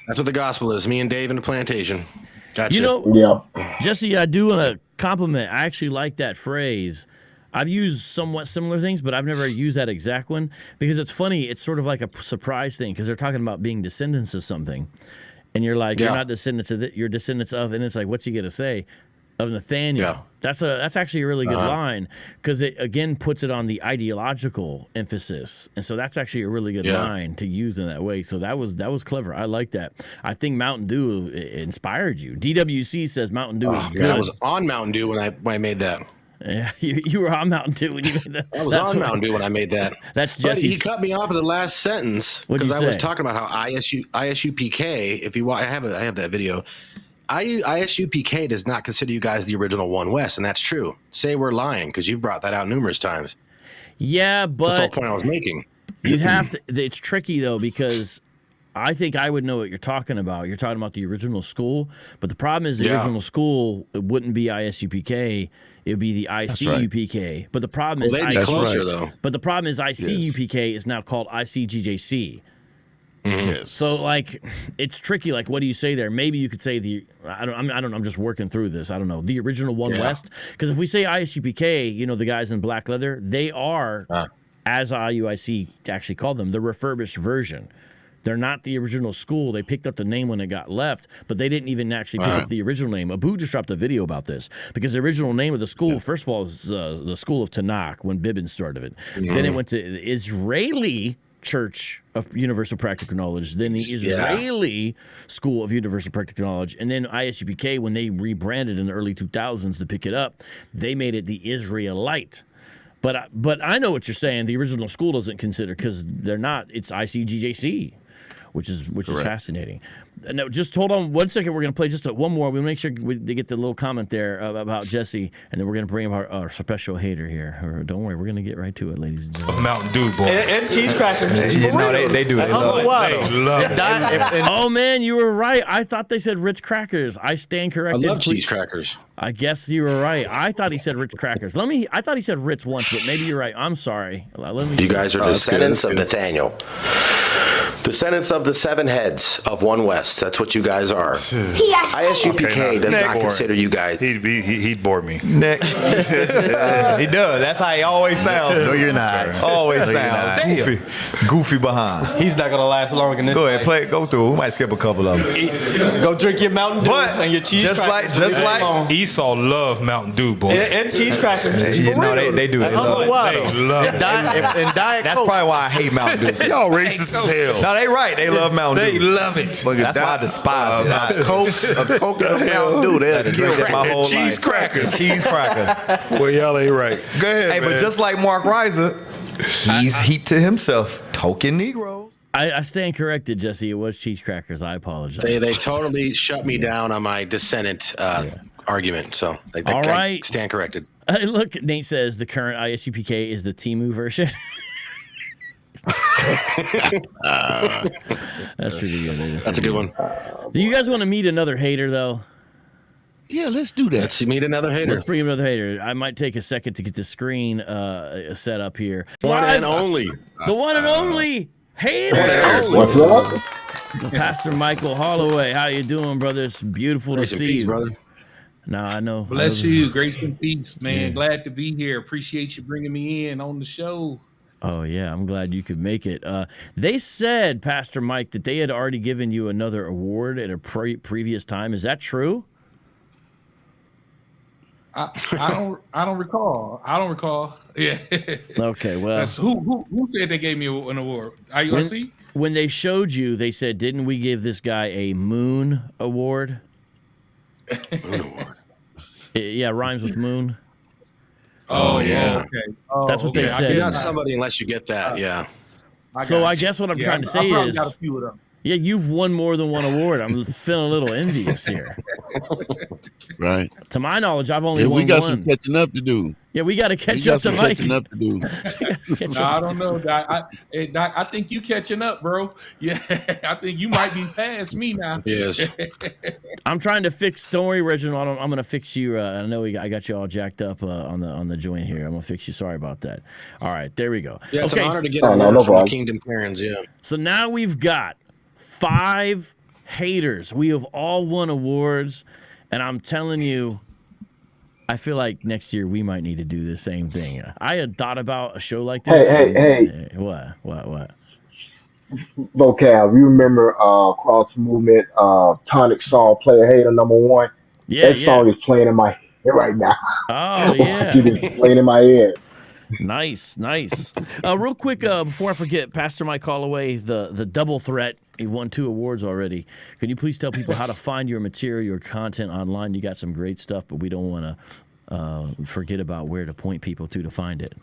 That's what the gospel is. Me and Dave in the plantation. Gotcha. Yeah. Jesse, I do want to compliment. I actually like that phrase. I've used somewhat similar things, but I've never used that exact one because it's funny. It's sort of like a surprise thing because they're talking about being descendants of something. And you're like, you're not descendants of it, you're descendants of, and it's like, what's he going to say? Of Nathaniel. Yeah. That's actually a really good line because it again puts it on the ideological emphasis, and so that's actually a really good line to use in that way. So that was clever. I like that. I think Mountain Dew inspired you. DWC says Mountain Dew is good. I was on Mountain Dew when I made that. Yeah, you were on Mountain Dew when you made that. I was on Mountain Dew when I made that. That's But Jesse's. he cut me off at the last sentence What'd because he I was say? talking about how ISUPK. If you want, I have that video. ISUPK does not consider you guys the original One West, and that's true. Say we're lying because you've brought that out numerous times. Yeah, That's the whole but point I was making. you'd have to. It's tricky though because I think I would know what you're talking about. You're talking about the original school, but the problem is the original school it wouldn't be ISUPK. It would be the ICUPK. But the problem is they'd be closer though. But the problem is ICUPK is now called ICGJC. Yes. So like, it's tricky. Like, what do you say there? Maybe you could say I don't know. I'm just working through this. I don't know the original One West. Because if we say ISUPK, the guys in black leather, they are, as IUIC actually called them, the refurbished version. They're not the original school. They picked up the name when it got left, but they didn't even actually pick up the original name. Abu just dropped a video about this because the original name of the school, first of all, is the School of Tanakh when Bibbin started it. Then it went to the Israeli Church of Universal Practical Knowledge, then the Israeli School of Universal Practical Knowledge, and then ISUPK, when they rebranded in the early 2000s to pick it up, they made it the Israelite But I know what you're saying. The original school doesn't consider because they're not. It's ICGJC, which is fascinating. No, just hold on 1 second. We're gonna play just one more. We'll make sure they get the little comment there about Jesse, and then we're gonna bring up our special hater here. Don't worry, we're gonna get right to it, ladies and gentlemen. Mountain Dew, boy, and cheese crackers. They do. They love it. Oh man, you were right. I thought they said Ritz crackers. I stand corrected. I love cheese crackers. I guess you were right. I thought he said Ritz crackers. I thought he said Ritz once, but maybe you're right. I'm sorry. You guys are descendants of Nathaniel. Descendants of the 7 heads of One West. That's what you guys are. ISUPK does not consider you guys. He'd bore me. Next. He does. That's how he always sounds. No, you're not. Always sounds. Goofy behind. He's not gonna last long in this. Go ahead, go through. We might skip a couple of them. Go drink your Mountain Dew and your cheese crackers. Just like Esau love Mountain Dew, boy. And cheese crackers. They do. They love it. They love it. That's probably why I hate Mountain Dew. Y'all racist as hell. No, they right. They love Mountain Dew. They love it. That's why I despise it. A Coke and a Mountain Dew. They'll kill it my whole Cheese life. crackers. Cheese crackers. Well, y'all ain't right. Go ahead, Hey, man. but just like Mark Reiser, he's heaped to himself token Negroes. I stand corrected, Jesse. It was cheese crackers. I apologize. They totally shut me down on my descendant argument. So All right. Stand corrected. Look, Nate says the current ISUPK is the Temu version. That's ridiculous. That's a good one. Do you guys want to meet another hater, though? Yeah, let's do that. Let's meet another hater. Let's bring another hater. I might take a second to get the screen set up here. One and only. The one and only hater. What's up? Pastor Michael Holloway. How you doing, brother? It's beautiful to see you, brother. No, I know. Bless you. Grace and peace, man. Yeah. Glad to be here. Appreciate you bringing me in on the show. Oh, yeah. I'm glad you could make it. They said, Pastor Mike, that they had already given you another award at a previous time. Is that true? I don't recall. Yeah. Okay, well. Who said they gave me an award? IUIC? When they showed you, they said, didn't we give this guy a Moon Award? Moon Award. Yeah, rhymes with moon. Oh, yeah. Okay. Oh, that's what they said. You're not somebody unless you get that. Yeah. I guess what I'm trying to say is, got a few of them. Yeah, you've won more than one award. I'm feeling a little envious here. Right. To my knowledge, I've only won one. We got some catching up to do. Yeah, we got to catch up to Mike. Catching up to do. No, I don't know, Doc. I think you catching up, bro. Yeah, I think you might be past me now. Yes. I'm trying to fix. Don't worry, Reginald. I'm going to fix you. I know I got you all jacked up on the joint here. I'm going to fix you. Sorry about that. All right, there we go. Yeah, it's an honor to get from the Kingdom Parents. Yeah. So now we've got 5 haters. We have all won awards, and I'm telling you, I feel like next year we might need to do the same thing. I had thought about a show like this. Hey. What? Vocab, you remember Cross Movement, Tonic song, Player Hater #1? Yeah, that song is playing in my head right now. Oh, yeah. It's playing in my head. Nice. Real quick, before I forget, Pastor Mike Holloway, the double threat. You've won 2 awards already. Can you please tell people how to find your material, your content online? You got some great stuff, but we don't want to forget about where to point people to find it.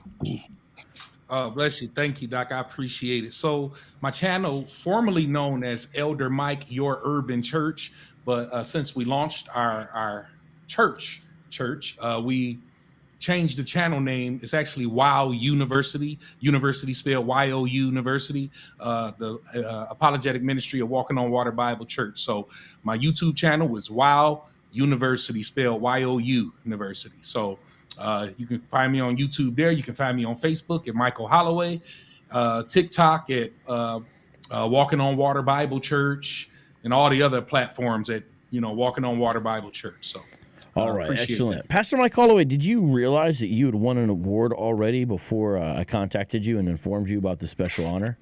Bless you. Thank you, Doc. I appreciate it. So my channel, formerly known as Elder Mike, Your Urban Church, but since we launched our church, we changed the channel name. It's actually WOW University. University spelled Y-O-U University. The Apologetic Ministry of Walking on Water Bible Church. So my YouTube channel was WOW University spelled Y-O-U University. So you can find me on YouTube there. You can find me on Facebook at Michael Holloway, TikTok at Walking on Water Bible Church, and all the other platforms at Walking on Water Bible Church. So. All right, excellent. That. Pastor Mike Holloway, did you realize that you had won an award already before I contacted you and informed you about the special honor?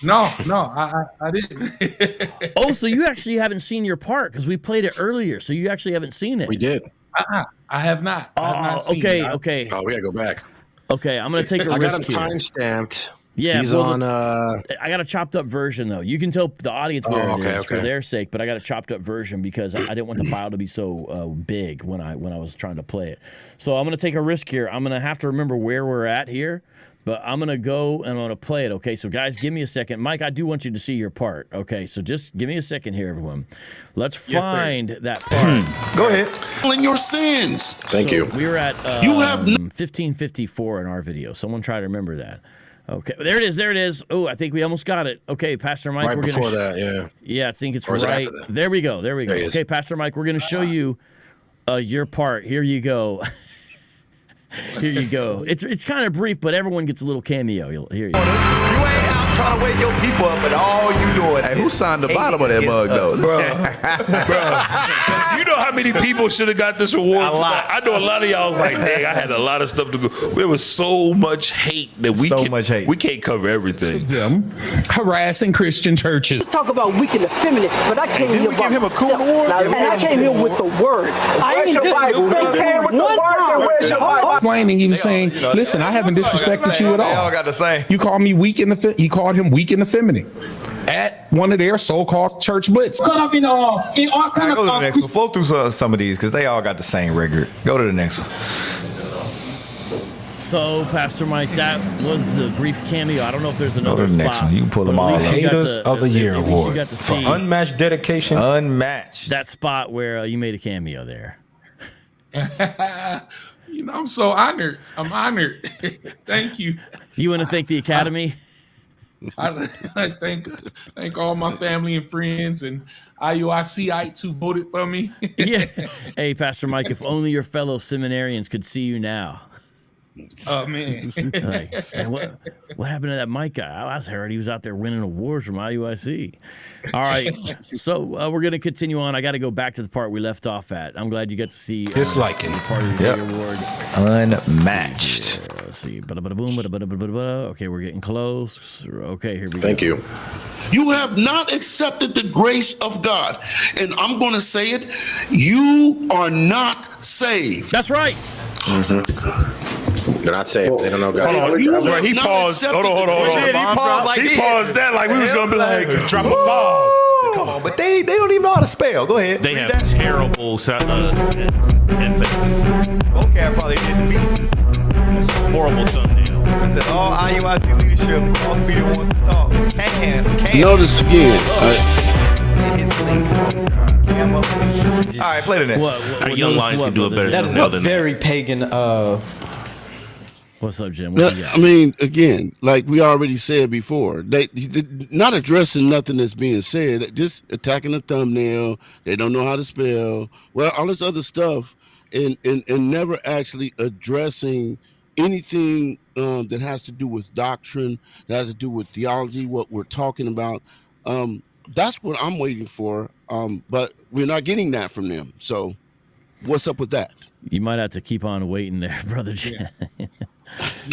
No, I didn't. Oh, so you actually haven't seen your part because we played it earlier, so you actually haven't seen it. We did. I have not. Okay. Oh, we gotta go back. Okay, I'm gonna take a risk. I got them time stamped. Yeah, he's well, on. I got a chopped up version though. You can tell the audience where it is for their sake, but I got a chopped up version because I didn't want the file to be so big when I was trying to play it. So I'm gonna take a risk here. I'm gonna have to remember where we're at here, but I'm gonna go and I'm gonna play it. Okay, so guys, give me a second. Mike, I do want you to see your part. Okay, so just give me a second here, everyone. Let's find that part. Go ahead. In your sins. Thank you. We were at You have 1554 in our video. Someone try to remember that. Okay, there it is. There it is. Oh, I think we almost got it. Okay, Pastor Mike. Right we're before gonna that, yeah. Yeah, I think it's Or is it right. after that? There we go. There we go. There he is. Okay, Pastor Mike, we're going to show you your part. Here you go. Here you go. It's kind of brief, but everyone gets a little cameo. Here you go. You ain't out trying to wake your people up, but all you doing. Hey, who signed the bottom of that mug though? Bro. You know how many people should have got this reward? A lot. I know a lot of y'all was like, dang, I had a lot of stuff to go. There was so much hate that we can't cover everything. Harassing Christian churches. Talk about weak and effeminate, but I came here we give him a cool award? And I came here with the word. I ain't disrespecting one time. Complaining, he was saying, "Listen, I haven't disrespected you at all. They all got the same. You called me weak and he called him weak and effeminate at one of their so-called church blitz." Go to the next one. Flow through some of these because they all got the same record. Go to the next one. So, Pastor Mike, that was the brief cameo. I don't know if there's another Go to the next spot. one. You can pull them but all at least up. you got Haters of the Year at least award you got to for see unmatched dedication. Unmatched. that spot where you made a cameo there. You know, I'm so honored. I'm honored. Thank you. You want to thank the Academy? I thank all my family and friends and IUICites who voted for me. Yeah. Hey, Pastor Mike, if only your fellow seminarians could see you now. Oh man. Like, man, what happened to that Mike guy? I heard he was out there winning awards from IUIC. All right, so we're going to continue on. I got to go back to the part we left off at. I'm glad you got to see Disliking. part of the award. Unmatched. Let's see. Bada-bada-boom, bada-bada-bada-bada. Okay, we're getting close. Okay, here we go. Thank you. You have not accepted the grace of God. And I'm going to say it. You are not saved. That's right. They're not saved. They don't know God. Hold on. He paused. Hold on. He paused like He paused that like we was going to be like, drop a ball. Come on, but they don't even know how to spell. Go ahead. They have terrible infants. Vocab probably didn't beat. It's a horrible thumbnail. I said all IUIC leadership, all speeder wants to talk. Can. Notice again. Hit the link. Cam up. All right, play the next. Our young lions can do it better That than is the a other. very pagan. What's up, Jim? What you got? I mean, again, like we already said before, they not addressing nothing that's being said, just attacking the thumbnail. They don't know how to spell. Well, all this other stuff, and never actually addressing anything that has to do with doctrine, that has to do with theology, what we're talking about. That's what I'm waiting for. But we're not getting that from them. So, what's up with that? You might have to keep on waiting there, brother. Yeah.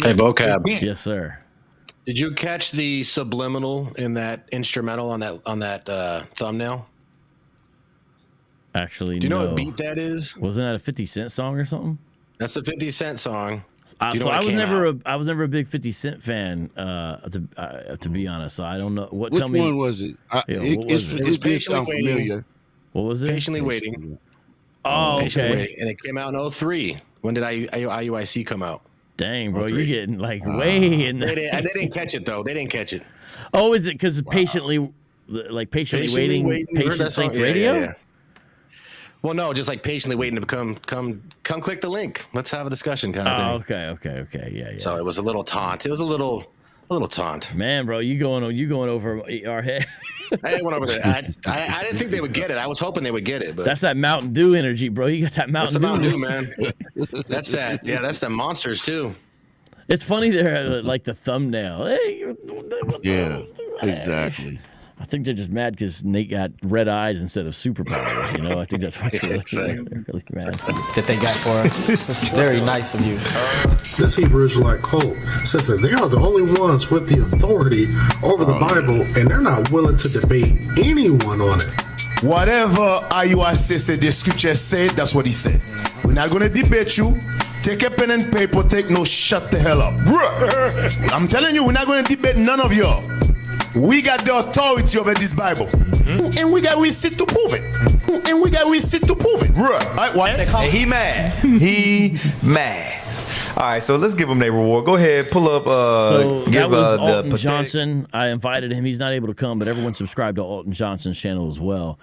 Hey, vocab. Yes, sir. Did you catch the subliminal in that instrumental on that thumbnail? Actually, do you know no. what beat that is? Wasn't that a 50 Cent song or something? That's the 50 Cent song. So I was never a big 50 Cent fan, to be honest. So I don't know what. Which tell me, one was it? It did sound familiar. What was it? Patiently Waiting. Oh, Patiently okay. Waiting. And it came out in 2003. When did IUIC come out? Dang, bro, you're getting like way in They the. didn't catch it though. They didn't catch it. Oh, is it because patiently waiting, Patient Saints Radio? Yeah. Well, no, just like patiently waiting to come click the link. Let's have a discussion kind of thing. Okay, yeah. So it was a little taunt. It was a little taunt. Man, bro, you going over our head. I went over there. I didn't think they would get it. I was hoping they would get it, but That's that Mountain Dew energy, bro. You got that Mountain Dew, Dew, man. That's that. Yeah, that's the monsters too. It's funny there, like the thumbnail. Hey, Yeah, exactly. I think they're just mad because Nate got red eyes instead of superpowers. You know, I think that's what they're really mad that they got for us. It's very nice of you. This Hebrew Israelite cult says that they are the only ones with the authority over the Bible, and they're not willing to debate anyone on it. Whatever IUIC said, the scripture said, that's what he said. We're not going to debate you. Take a pen and paper, take no shut the hell up. I'm telling you, we're not going to debate none of y'all. We got the authority over this Bible. And we got receipt to prove it. And we got receipt to prove it. Right, why? And he mad. He mad. All right, so let's give him their reward. Go ahead, pull up. So give that was the Alton pathetic. Johnson. I invited him. He's not able to come, but everyone subscribed to Alton Johnson's channel as well.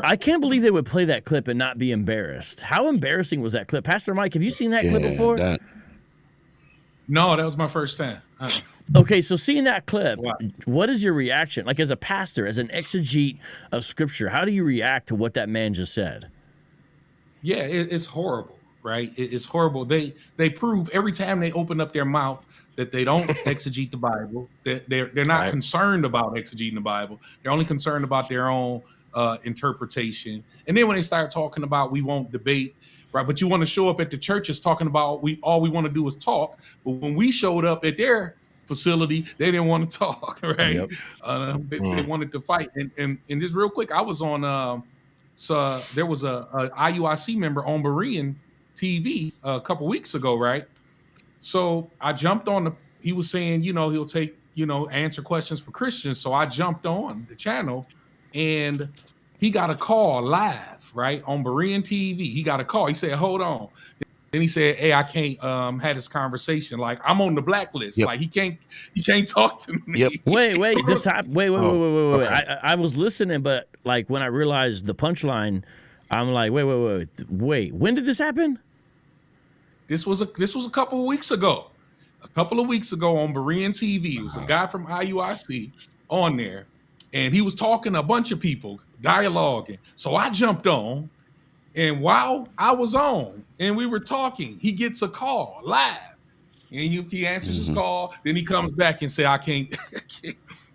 I can't believe they would play that clip and not be embarrassed. How embarrassing was that clip? Pastor Mike, have you seen that clip before? No, that was my first time. Okay, so seeing that clip, what is your reaction? Like as a pastor, as an exegete of Scripture, how do you react to what that man just said? Yeah, it's horrible, right? It's horrible. They prove every time they open up their mouth that they don't exegete the Bible. That they're not concerned about exegeting the Bible. They're only concerned about their own interpretation. And then when they start talking about we won't debate, right? But you want to show up at the churches talking about all we want to do is talk. But when we showed up at their facility, they didn't want to talk, right? Yep. They wanted to fight. And just real quick, I was on so there was a IUIC member on Berean TV a couple weeks ago, right? So I jumped on he was saying, he'll take, answer questions for Christians. So I jumped on the channel and he got a call live, right? On Berean TV. He got a call. He said, hold on. Then he said, hey, I can't have this conversation. Like I'm on the blacklist. Like he can't talk to me. Wait, this happened. Wait. Okay. I was listening, but like when I realized the punchline, I'm like, wait. When did this happen? This was a couple of weeks ago. A couple of weeks ago on Berean TV. It was a guy from IUIC on there, and he was talking to a bunch of people, dialoguing. So I jumped on, and while I was on and we were talking, he gets a call live, and he answers his call. Then he comes back and say, I can't.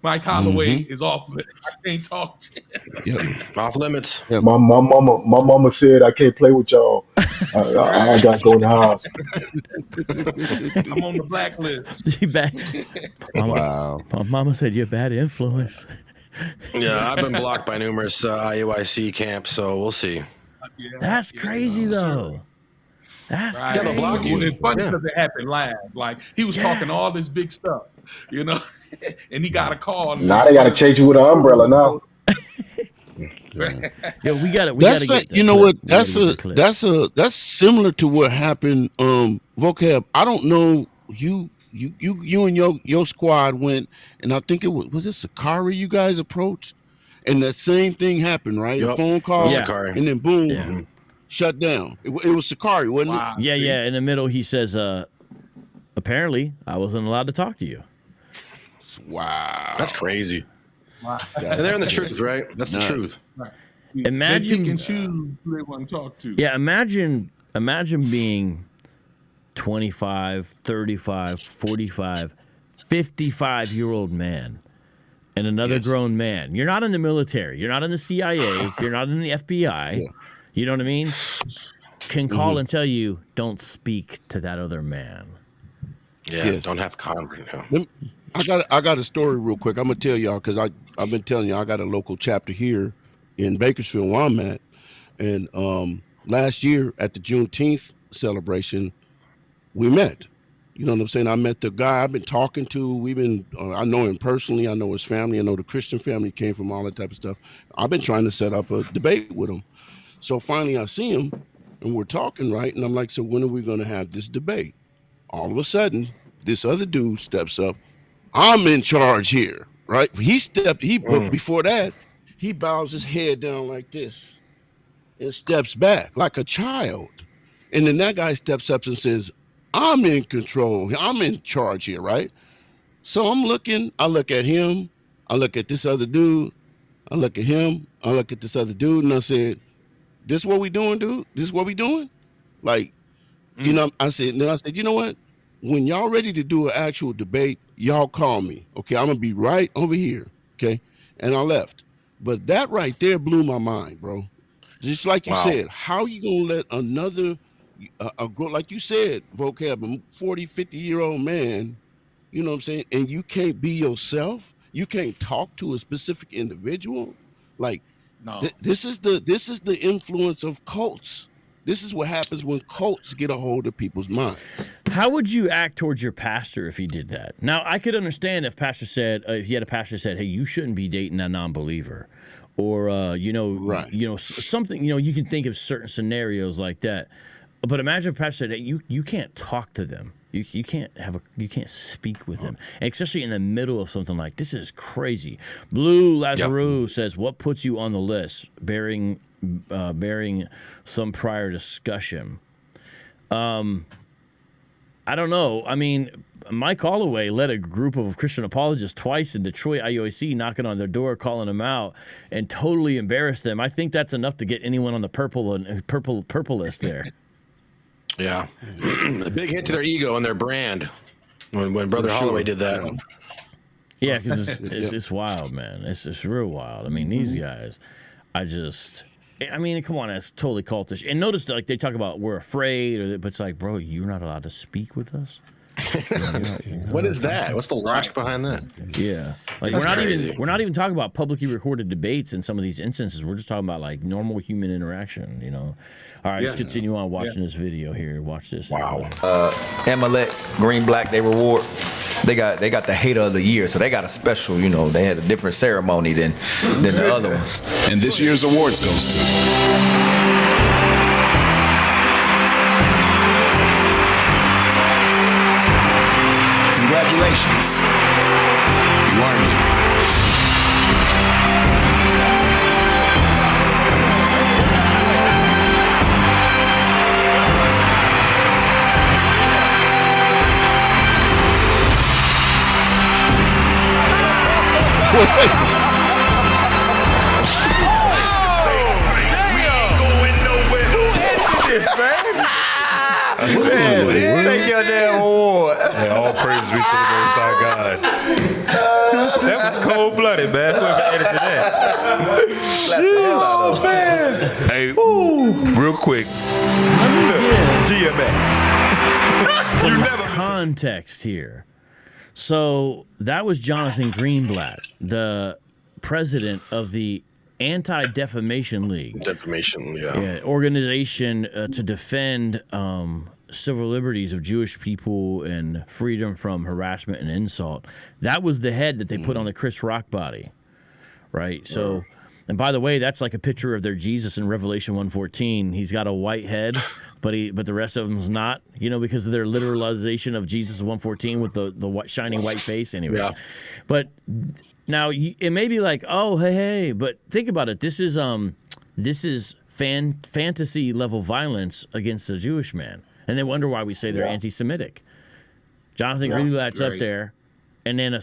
Mike Holloway is off. I can't talk to him. Off limits. Yeah, my mama said I can't play with y'all. I got to go in the house. I'm on the blacklist. Wow. My mama said you're a bad influence. Yeah, I've been blocked by numerous IUIC camps, so we'll see. That's crazy, though. That's crazy. They'll block you. It's funny because it happened live. Like he was talking all this big stuff, and he got a call. Now they got to chase you with an umbrella now. Yo, we got to get you know what? That's similar to what happened. Vocab. I don't know. You and your squad went, and I think it was it Sakari you guys approached, and that same thing happened, right? A phone call, and then boom, shut down. It was Sakari, wasn't it? Yeah. In the middle, he says, apparently, I wasn't allowed to talk to you. Wow. That's crazy. Wow. And they're in the truth, right? That's the truth. Right. Imagine they pick and choose who they want to talk to. Yeah, imagine being 25, 35, 45, 55-year-old man and another grown man. You're not in the military. You're not in the CIA. You're not in the FBI. Yeah. You know what I mean? Can call and tell you, don't speak to that other man. Yeah, don't have conversation. I got a story real quick. I'm gonna tell y'all because I've been telling you I got a local chapter here in Bakersfield where I'm at, and last year at the Juneteenth celebration, we met. You know what I'm saying? I met the guy I've been talking to. We've been I know him personally. I know his family. I know the Christian family came from, all that type of stuff. I've been trying to set up a debate with him. So finally I see him and we're talking, right? And I'm like, so when are we gonna have this debate? All of a sudden, this other dude steps up. I'm in charge here, right? But before that, he bows his head down like this and steps back like a child. And then that guy steps up and says, I'm in control. I'm in charge here, right? So I look at him, I look at this other dude, I look at him, I look at this other dude, and I said, this what we doing, dude? This is what we doing? Like, I said, you know what? When y'all ready to do an actual debate, y'all call me. Okay, I'm gonna be right over here. Okay. And I left. But that right there blew my mind, bro. Just like you said, how you gonna let another like you said, Vocab, a 40, 50-year-old man, you know what I'm saying, and you can't be yourself, you can't talk to a specific individual. Like this is the influence of cults. This is what happens when cults get a hold of people's minds. How would you act towards your pastor if he did that? Now, I could understand if pastor said, if you had a pastor that said, "Hey, you shouldn't be dating a non-believer," or something. You can think of certain scenarios like that. But imagine if pastor said, "Hey, you can't talk to them. You can't speak with them," and especially in the middle of something like this is crazy. Blue Lazarou says, "What puts you on the list? Bearing some prior discussion." I don't know. I mean, Mike Holloway led a group of Christian apologists twice in Detroit IUIC, knocking on their door, calling them out, and totally embarrassed them. I think that's enough to get anyone on the purple list there. Yeah, a big hit to their ego and their brand when Brother Holloway did that. Yeah, because it's wild, man. It's real wild. I mean, these guys, come on, that's totally cultish. And notice, like, they talk about we're afraid, but it's like, bro, you're not allowed to speak with us. What is that? What's the logic behind that? Yeah, like That's we're not even talking about publicly recorded debates in some of these instances. We're just talking about like normal human interaction. All right, let's continue on watching this video here. Watch this. Wow. Amalek, Green Black, they reward. They got the hater of the year, so they got a special. They had a different ceremony than the other ones. And this year's awards goes to. Congratulations. You earned it. Take your damn award. Hey, all praise be to the Most High God. That was cold-blooded, man. Whoever edited that. Oh, man. Hey, real quick. GMS. You never context here. So that was Jonathan Greenblatt, the president of the Anti-Defamation League. Organization to defend civil liberties of Jewish people and freedom from harassment and insult. That was the head that they put on the Chris Rock body, right? So, and by the way, that's like a picture of their Jesus in Revelation 1:14. He's got a white head, but the rest of them's not, because of their literalization of Jesus 1:14 with the white, shining white face. Anyways, but now it may be like, oh, hey, but think about it. This is fantasy level violence against a Jewish man. And they wonder why we say they're anti-Semitic. Jonathan Greenblatt's up there, and then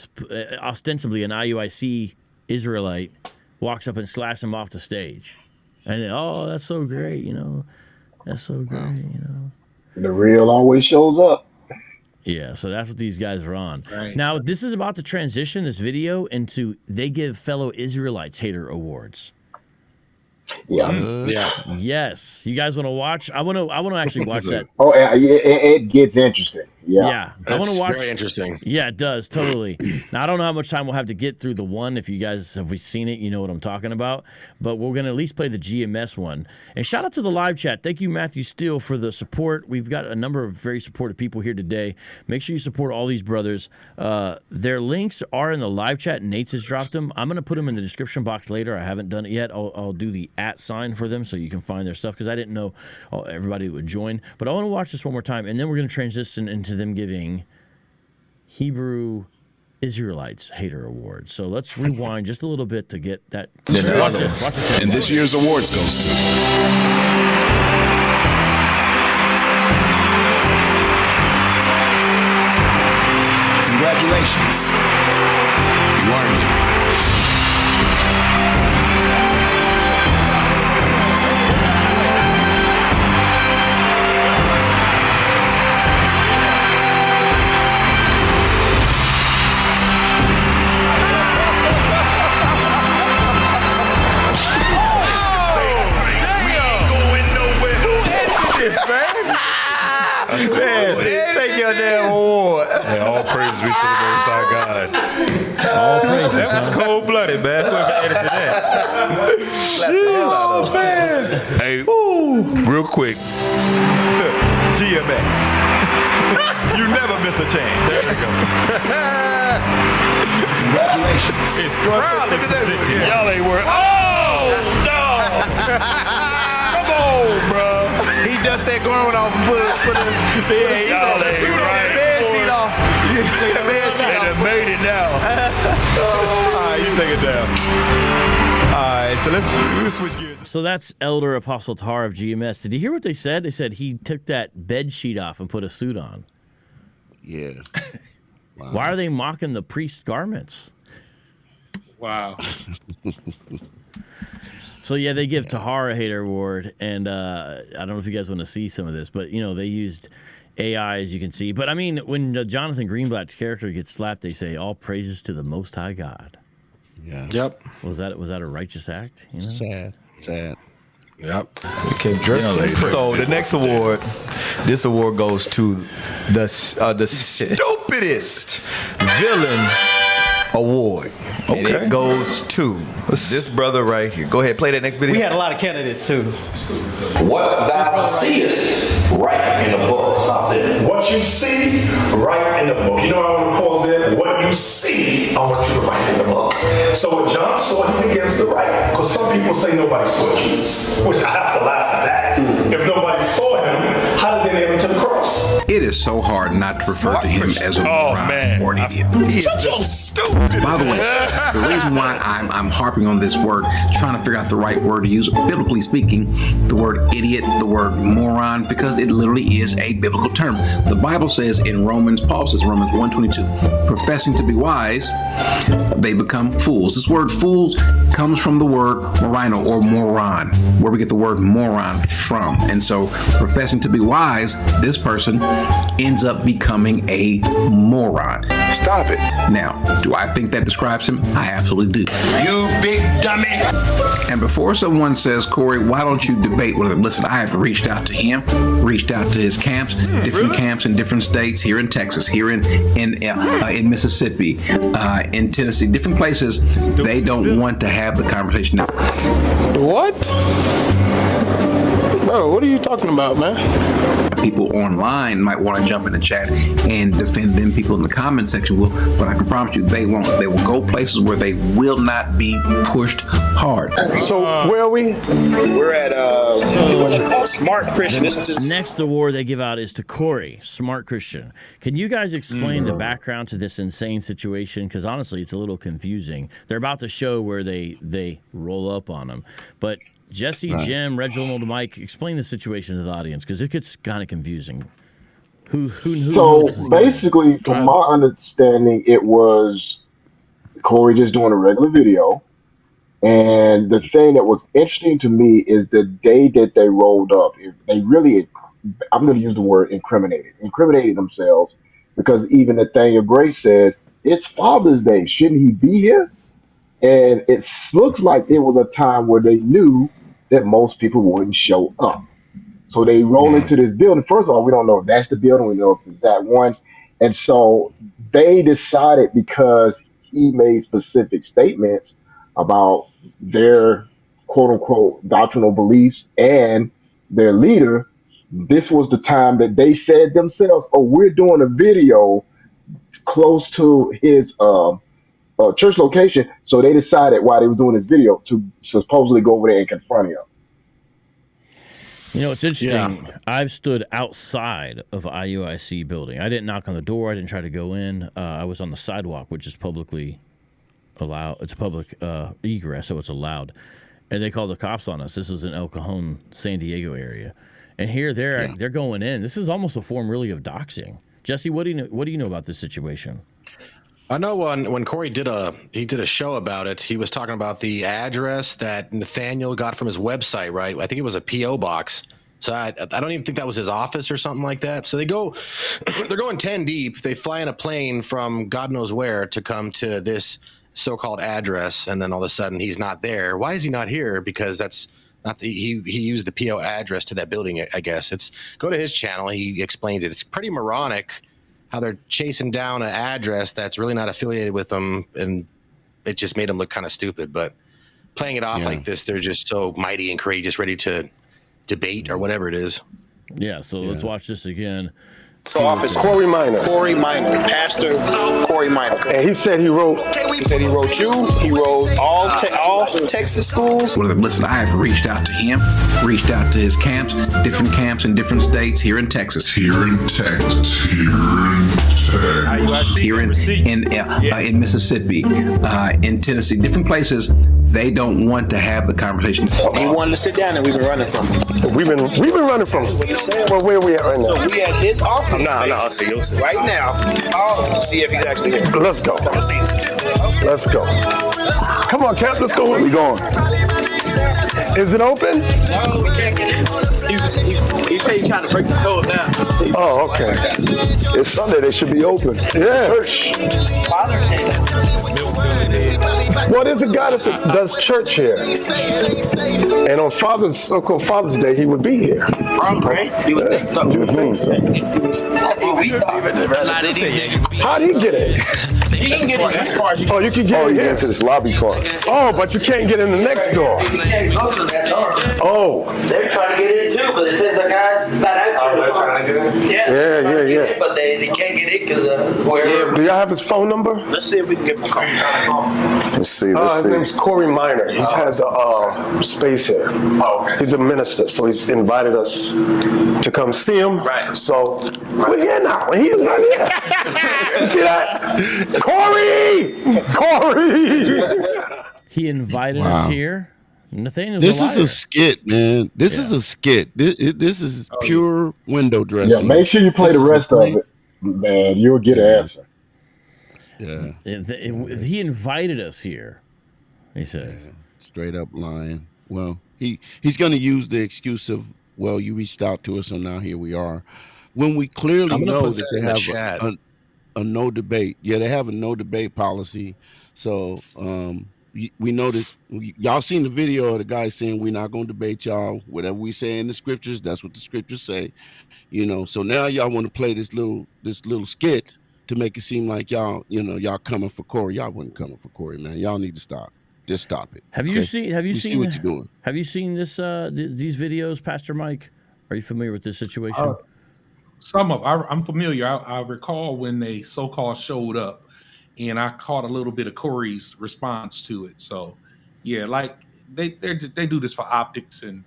ostensibly an IUIC Israelite walks up and slaps him off the stage. And then, oh, that's so great, That's so great, The real always shows up. Yeah, so that's what these guys are on. Right. Now, this is about to transition this video into they give fellow Israelites hater awards. Yeah. Yes. You guys want to watch? I want to actually watch that. Oh, it gets interesting. Yeah. I want to watch. Very interesting. Yeah, it does totally. Now I don't know how much time we'll have to get through the one. If you guys have seen it, you know what I'm talking about. But we're gonna at least play the GMS one. And shout out to the live chat. Thank you, Matthew Steele, for the support. We've got a number of very supportive people here today. Make sure you support all these brothers. Their links are in the live chat. Nate's has dropped them. I'm gonna put them in the description box later. I haven't done it yet. I'll do the @ for them so you can find their stuff because I didn't know everybody would join. But I want to watch this one more time, and then we're going to transition into them giving Hebrew Israelites hater awards. So let's rewind just a little bit to get that. Watch this. And this year's awards goes to. Congratulations. You earned it. Take your damn award. Hey, all praise be to the Most High God. All praises. That was cold-blooded, man. Whoever edited that. Oh, man. Hey, real quick. GMS. You never miss a chance. There you go. Congratulations. It's proudly presented. Y'all ain't worried. Oh, no. Come on, bro. He dust that ground off and put it. Y'all ain't right. Bed sheet off. They made it now. All right, you take it down. All right, so let's switch gears. So that's Elder Apostle Tar of GMS. Did you hear what they said? They said he took that bed sheet off and put a suit on. Yeah. Wow. Why are they mocking the priest's garments? Wow. So yeah, they give Tahar a hater award, and I don't know if you guys want to see some of this, but you know they used AI, as you can see. But I mean, when Jonathan Greenblatt's character gets slapped, they say all praises to the Most High God. Yeah. Yep. Was that a righteous act? You know? Sad. Yep. Okay, so the next award, this award goes to the stupidest villain award. Okay. And it goes to this brother right here. Go ahead, play that next video. We had a lot of candidates too. What thou seest, write in the book. Stop there. What you see, write in the book. You know I want to pause there? What you see, I want you to write in the book. So when John saw, he begins to write. Because some people say nobody saw Jesus, which I have to laugh at that. If nobody saw him, how did they nail him to the cross? It is so hard not to refer to him as a moron or an idiot. Shut your stupid. By the way, the reason why I'm harping on this word, trying to figure out the right word to use, biblically speaking, the word idiot, the word moron, because it literally is a biblical term. The Bible says in Paul says in Romans 1:22, professing to be wise, they become fools. This word fools comes from the word morino or moron, where we get the word moron from. And so professing to be wise, this person ends up becoming a moron. Stop it. Now, do I think that describes him? I absolutely do. You big dummy. And before someone says, Corey, why don't you debate with him? Listen, I have reached out to him, reached out to his camps, different camps in different states, here in Texas, here in Mississippi, in Tennessee, different places. They don't want to have the conversation. What? Bro, what are you talking about, man? People online might want to jump in the chat and defend them. People in the comment section will, but I can promise you they won't. They will go places where they will not be pushed hard. So where are we? We're at what you call Smart Christian. Next award they give out is to Corey, Smart Christian. Can you guys explain the background to this insane situation? Because honestly, it's a little confusing. They're about to show where they roll up on him, but Jesse, Jim, Reginald, Mike, explain the situation to the audience because it gets kind of confusing. Who so basically, from my understanding, it was Corey just doing a regular video. And the thing that was interesting to me is the day that they rolled up, they really, I'm going to use the word incriminated themselves, because even Nathaniel Grace says, it's Father's Day. Shouldn't he be here? And it looks like it was a time where they knew that most people wouldn't show up. So they roll into this building. First of all, we don't know if that's the building. We know if it's that one. And so they decided, because he made specific statements about their quote unquote doctrinal beliefs and their leader, this was the time that they said themselves, oh, we're doing a video close to his church location. So they decided while they were doing this video to supposedly go over there and confront him. You know, it's interesting. Yeah. I've stood outside of IUIC building. I didn't knock on the door. I didn't try to go in. I was on the sidewalk, which is publicly allowed. It's public egress, so it's allowed. And they called the cops on us. This was in El Cajon, San Diego area. And here they're going in. This is almost a form really of doxing. Jesse, what do you know about this situation? I know when Corey did a show about it, he was talking about the address that Nathaniel got from his website, right? I think it was a P.O. box. So I don't even think that was his office or something like that. So they're going 10 deep. They fly in a plane from God knows where to come to this so-called address, and then all of a sudden he's not there. Why is he not here? Because that's not he used the P.O. address to that building, I guess. Go to his channel. He explains it. It's pretty moronic how they're chasing down an address that's really not affiliated with them, and it just made them look kind of stupid. But playing it off like this. They're just so mighty and courageous, ready to debate or whatever it is. Yeah. So let's watch this again. So office Corey Minor. Corey Minor. Pastor Corey Minor. And he said he wrote you. He wrote all Texas schools. One of the blitzes, I have reached out to him, reached out to his camps in different states here in Texas. Here in Mississippi, in Tennessee, different places. They don't want to have the conversation. He wanted to sit down, and we've been running from him. We've been running from him. Well, where are we at right now? So we at his office. No. Right now, I'll see if he's actually here. Let's go. Let's go. Come on, Cap. Let's go. Where we going? Is it open? No, we can't get in. He said he's trying to break the code down. Oh, okay. It's Sunday. They should be open. Yeah. Church. What is a guy that does church here? And on so-called Father's Day, he would be here. Right? You would think so. You would think so. How do you get it? He can get in this car. Oh, you can get in here. Into this lobby car. Oh, but you can't get in the next door. Oh. They're trying to get in too, but it says the guy's not answering the phone. Yeah. But they can't get in because where. Do y'all have his phone number? Let's see if we can get him a call. Let's see. His name's Corey Minor. He has a space here. Oh, okay. He's a minister, so he's invited us to come see him. Right. So we're here now. He's right here. You see that? Corey! He invited us here. Nathaniel's This a is a skit, man. This is a skit. This is pure window dressing. Yeah, make sure you play the rest of it, man. You'll get an answer. Yeah. He invited us here, he says. Yeah, straight up lying. Well, he's going to use the excuse of, well, you reached out to us, so now here we are. When we clearly know that they have a no debate. Yeah, they have a no debate policy. So we know this. Y'all seen the video of the guy saying we're not going to debate y'all. Whatever we say in the scriptures, that's what the scriptures say. You know. So now y'all want to play this little skit to make it seem like y'all coming for Corey. Y'all wasn't coming for Corey, man. Y'all need to stop. Just stop it. Have you seen what you're doing? Have you seen this these videos, Pastor Mike? Are you familiar with this situation? Some of I'm familiar. I recall when they so-called showed up, and I caught a little bit of Corey's response to it. So, yeah, like they do this for optics, and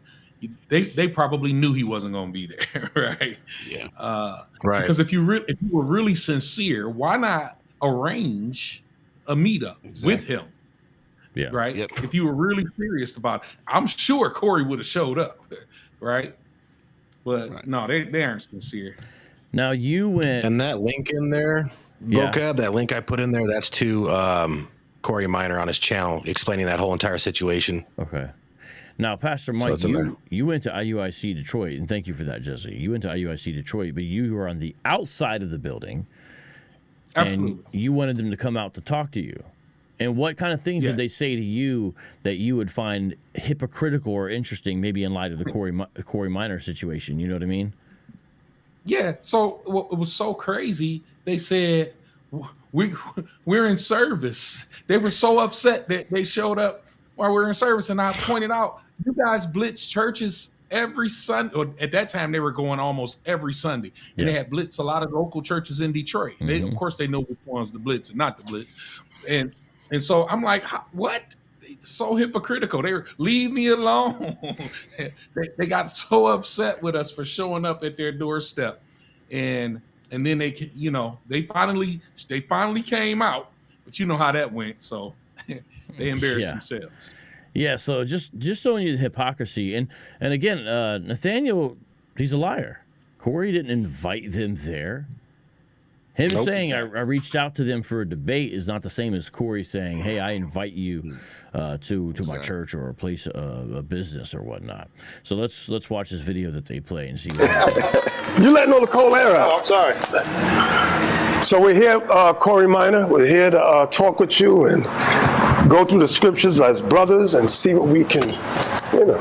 they probably knew he wasn't going to be there, right? Yeah, right. Because if you were really sincere, why not arrange a meetup with him? Yeah, right. If you were really serious about it, I'm sure Corey would have showed up, right? But no, they aren't sincere. Now you went and that link in there, vocab, that link I put in there, that's to Corey Minor on his channel explaining that whole entire situation. Okay. Now, Pastor Mike, you went to IUIC Detroit, and thank you for that, Jesse. You went to IUIC Detroit, but you were on the outside of the building. Absolutely. And you wanted them to come out to talk to you. And what kind of things did they say to you that you would find hypocritical or interesting, maybe in light of the Corey Minor situation? You know what I mean? Yeah. So it was so crazy. They said we're in service. They were so upset that they showed up while we're in service, and I pointed out, you guys blitz churches every Sunday. Or at that time, they were going almost every Sunday, and they had blitz a lot of local churches in Detroit. They, of course, they know which one's the blitz and not the blitz, and so I'm like, what? So hypocritical. They were, leave me alone. they got so upset with us for showing up at their doorstep, and then they finally came out, but you know how that went. So they embarrassed themselves. Yeah. So just showing you the hypocrisy, and again, Nathaniel, he's a liar. Corey didn't invite them there. Him saying I reached out to them for a debate is not the same as Corey saying, "Hey, I invite you to my church or a place, a business or whatnot." So let's watch this video that they play and see. You letting all the cold air out. Oh, I'm sorry. So we're here, Corey Minor. We're here to talk with you and go through the scriptures as brothers and see what we can You know,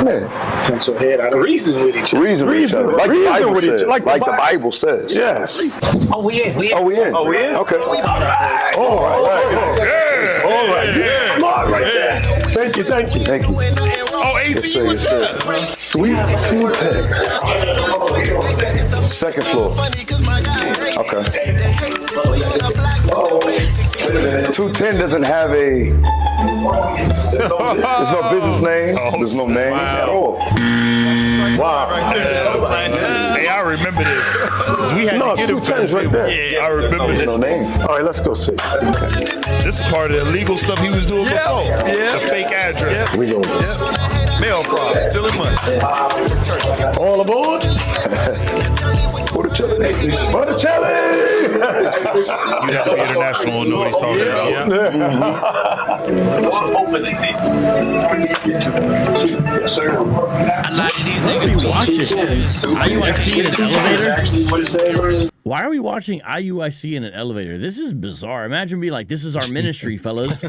man. Pencil head out of reason with each other. Reason with each other. Like the Bible says. Like the Bible says. Yes. Oh, we in. Oh, we in. Okay. All right. All right. Yeah. Smart right there. Thank you. Oh, AC, Yes, sir. what's up? Sweet 210. Second floor. Okay. 210 doesn't have a. There's no business name. There's no name at all. Wow. Hey, I remember this. 'Cause we had No, to get him 210 is right there. Yeah, I remember There's this. no name. All right, let's go see. This is part of the illegal stuff he was doing before. The fake address. We go with this. Mail fraud. Stealing money. All aboard. Botticelli. You have to be international to know what he's talking about. Why are we watching IUIC in an elevator? This is bizarre. Imagine being like, this is our ministry, fellas.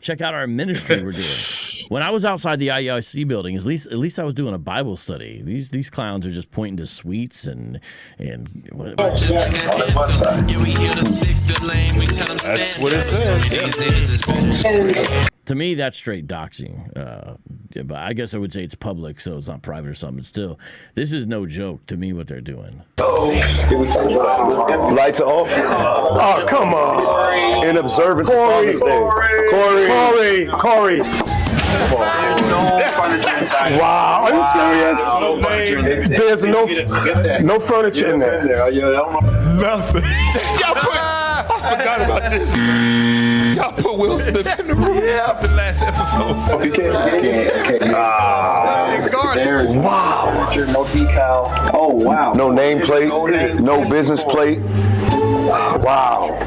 Check out our ministry we're doing. When I was outside the IUIC building, at least I was doing a Bible study. These clowns are just pointing to sweets and That's what it says. To me, that's straight doxing. But I guess I would say it's public, so it's not private or something. But still, this is no joke to me what they're doing. Lights are off. Oh, come on. In observance of Father's Day. Corey. Wow, are you serious? There's no furniture in there. Nothing. I forgot about this. Y'all put Will Smith in the room after the last episode. You can't. Wow. No decal. Oh, wow. No nameplate. No business plate. Wow.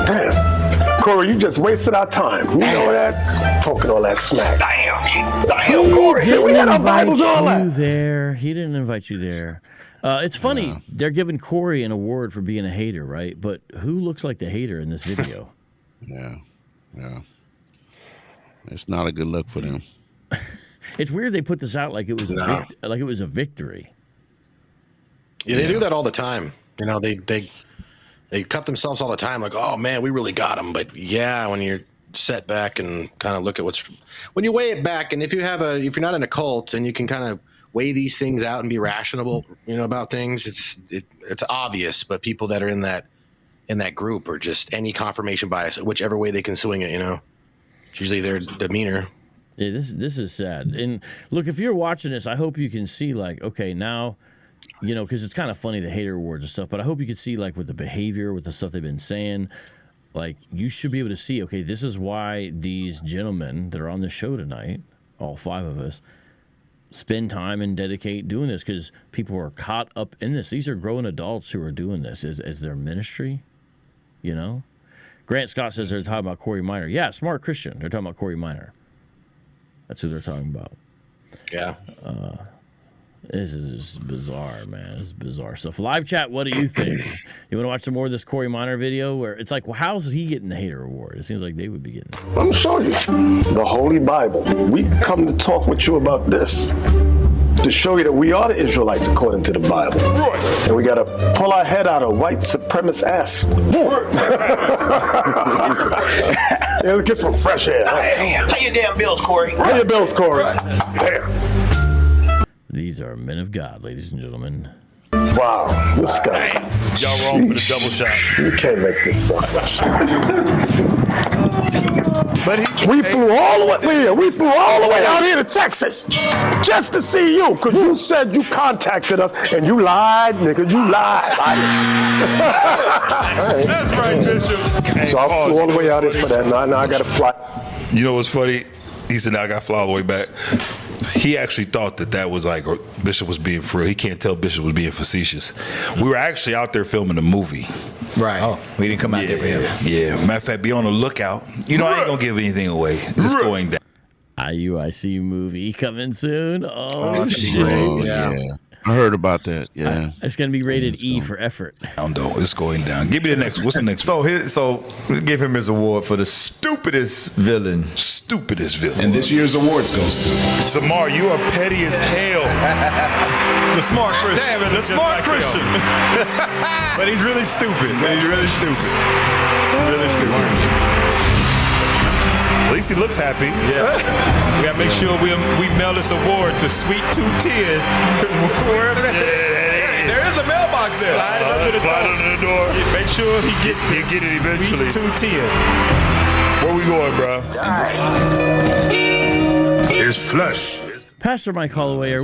Damn. Corey, you just wasted our time. You know that? Talking all that smack. Damn, Corey. See, we had our Bibles all that. He didn't invite you there. It's funny. They're giving Corey an award for being a hater, right? But who looks like the hater in this video? Yeah. It's not a good look for them. It's weird they put this out like it was a victory. Yeah, they do that all the time. You know, they cut themselves all the time. Like, oh man, we really got them. But yeah, when you're set back and kind of look at when you weigh it back, and if you're not in a cult and you can kind of weigh these things out and be rational, about things, it's obvious. But people that are in that group are just any confirmation bias, whichever way they can swing it. It's usually their demeanor. Yeah, this is sad. And look, if you're watching this, I hope you can see okay, now, because it's kind of funny, the hater awards and stuff, but I hope you can see with the behavior, with the stuff they've been saying, you should be able to see, okay, this is why these gentlemen that are on the show tonight, all 5 of us, spend time and dedicate doing this, because people are caught up in this. These are grown adults who are doing this as their ministry, Grant Scott says they're talking about Corey Minor. Yeah, smart Christian. They're talking about Corey Minor. That's who they're talking about. Yeah. This is bizarre, man. It's bizarre stuff. Live chat, what do you think? You want to watch some more of this Corey Minor video where it's like, well, how's he getting the hater award? It seems like they would be getting it. Let me show you the Holy Bible. We come to talk with you about this, to show you that we are the Israelites according to the Bible. Right. And we got to pull our head out of white supremacist ass. Let's get some fresh air. Pay your damn bills, Corey. Pay your bills, Corey. Damn. These are men of God, ladies and gentlemen. Wow, this guy. Y'all wrong for the double shot. You can't make this stuff. We flew all the way out here to Texas just to see you, because you said you contacted us and you lied, nigga. You lied. That's right, Bishop. So I flew all the way out here for that. Now I got to fly. You know what's funny? He said, now I got to fly all the way back. He actually thought that was Bishop was being for real. He can't tell Bishop was being facetious. We were actually out there filming a movie. Right. Oh, we didn't come out there for him. Yeah. Matter of fact, be on the lookout. I ain't going to give anything away. It's going down. IUIC movie coming soon. Oh shit. Yeah. I heard about that. Yeah, it's going to be rated E for effort. It's going down. Give me the next. What's the next? So we give him his award for the stupidest villain. Stupidest villain. And this year's awards goes to Samar. You are petty as hell. The smart Christian. Damn it, the smart Christian. But he's really stupid. Really stupid. At least he looks happy. Yeah. We gotta make sure we mail this award to Sweet 210. Wherever that is. There is a mailbox there. Slide it under the door. Yeah, make sure he gets He'll get it eventually. Sweet 210. Where we going, bro? It's flush. Pastor Mike Holloway, I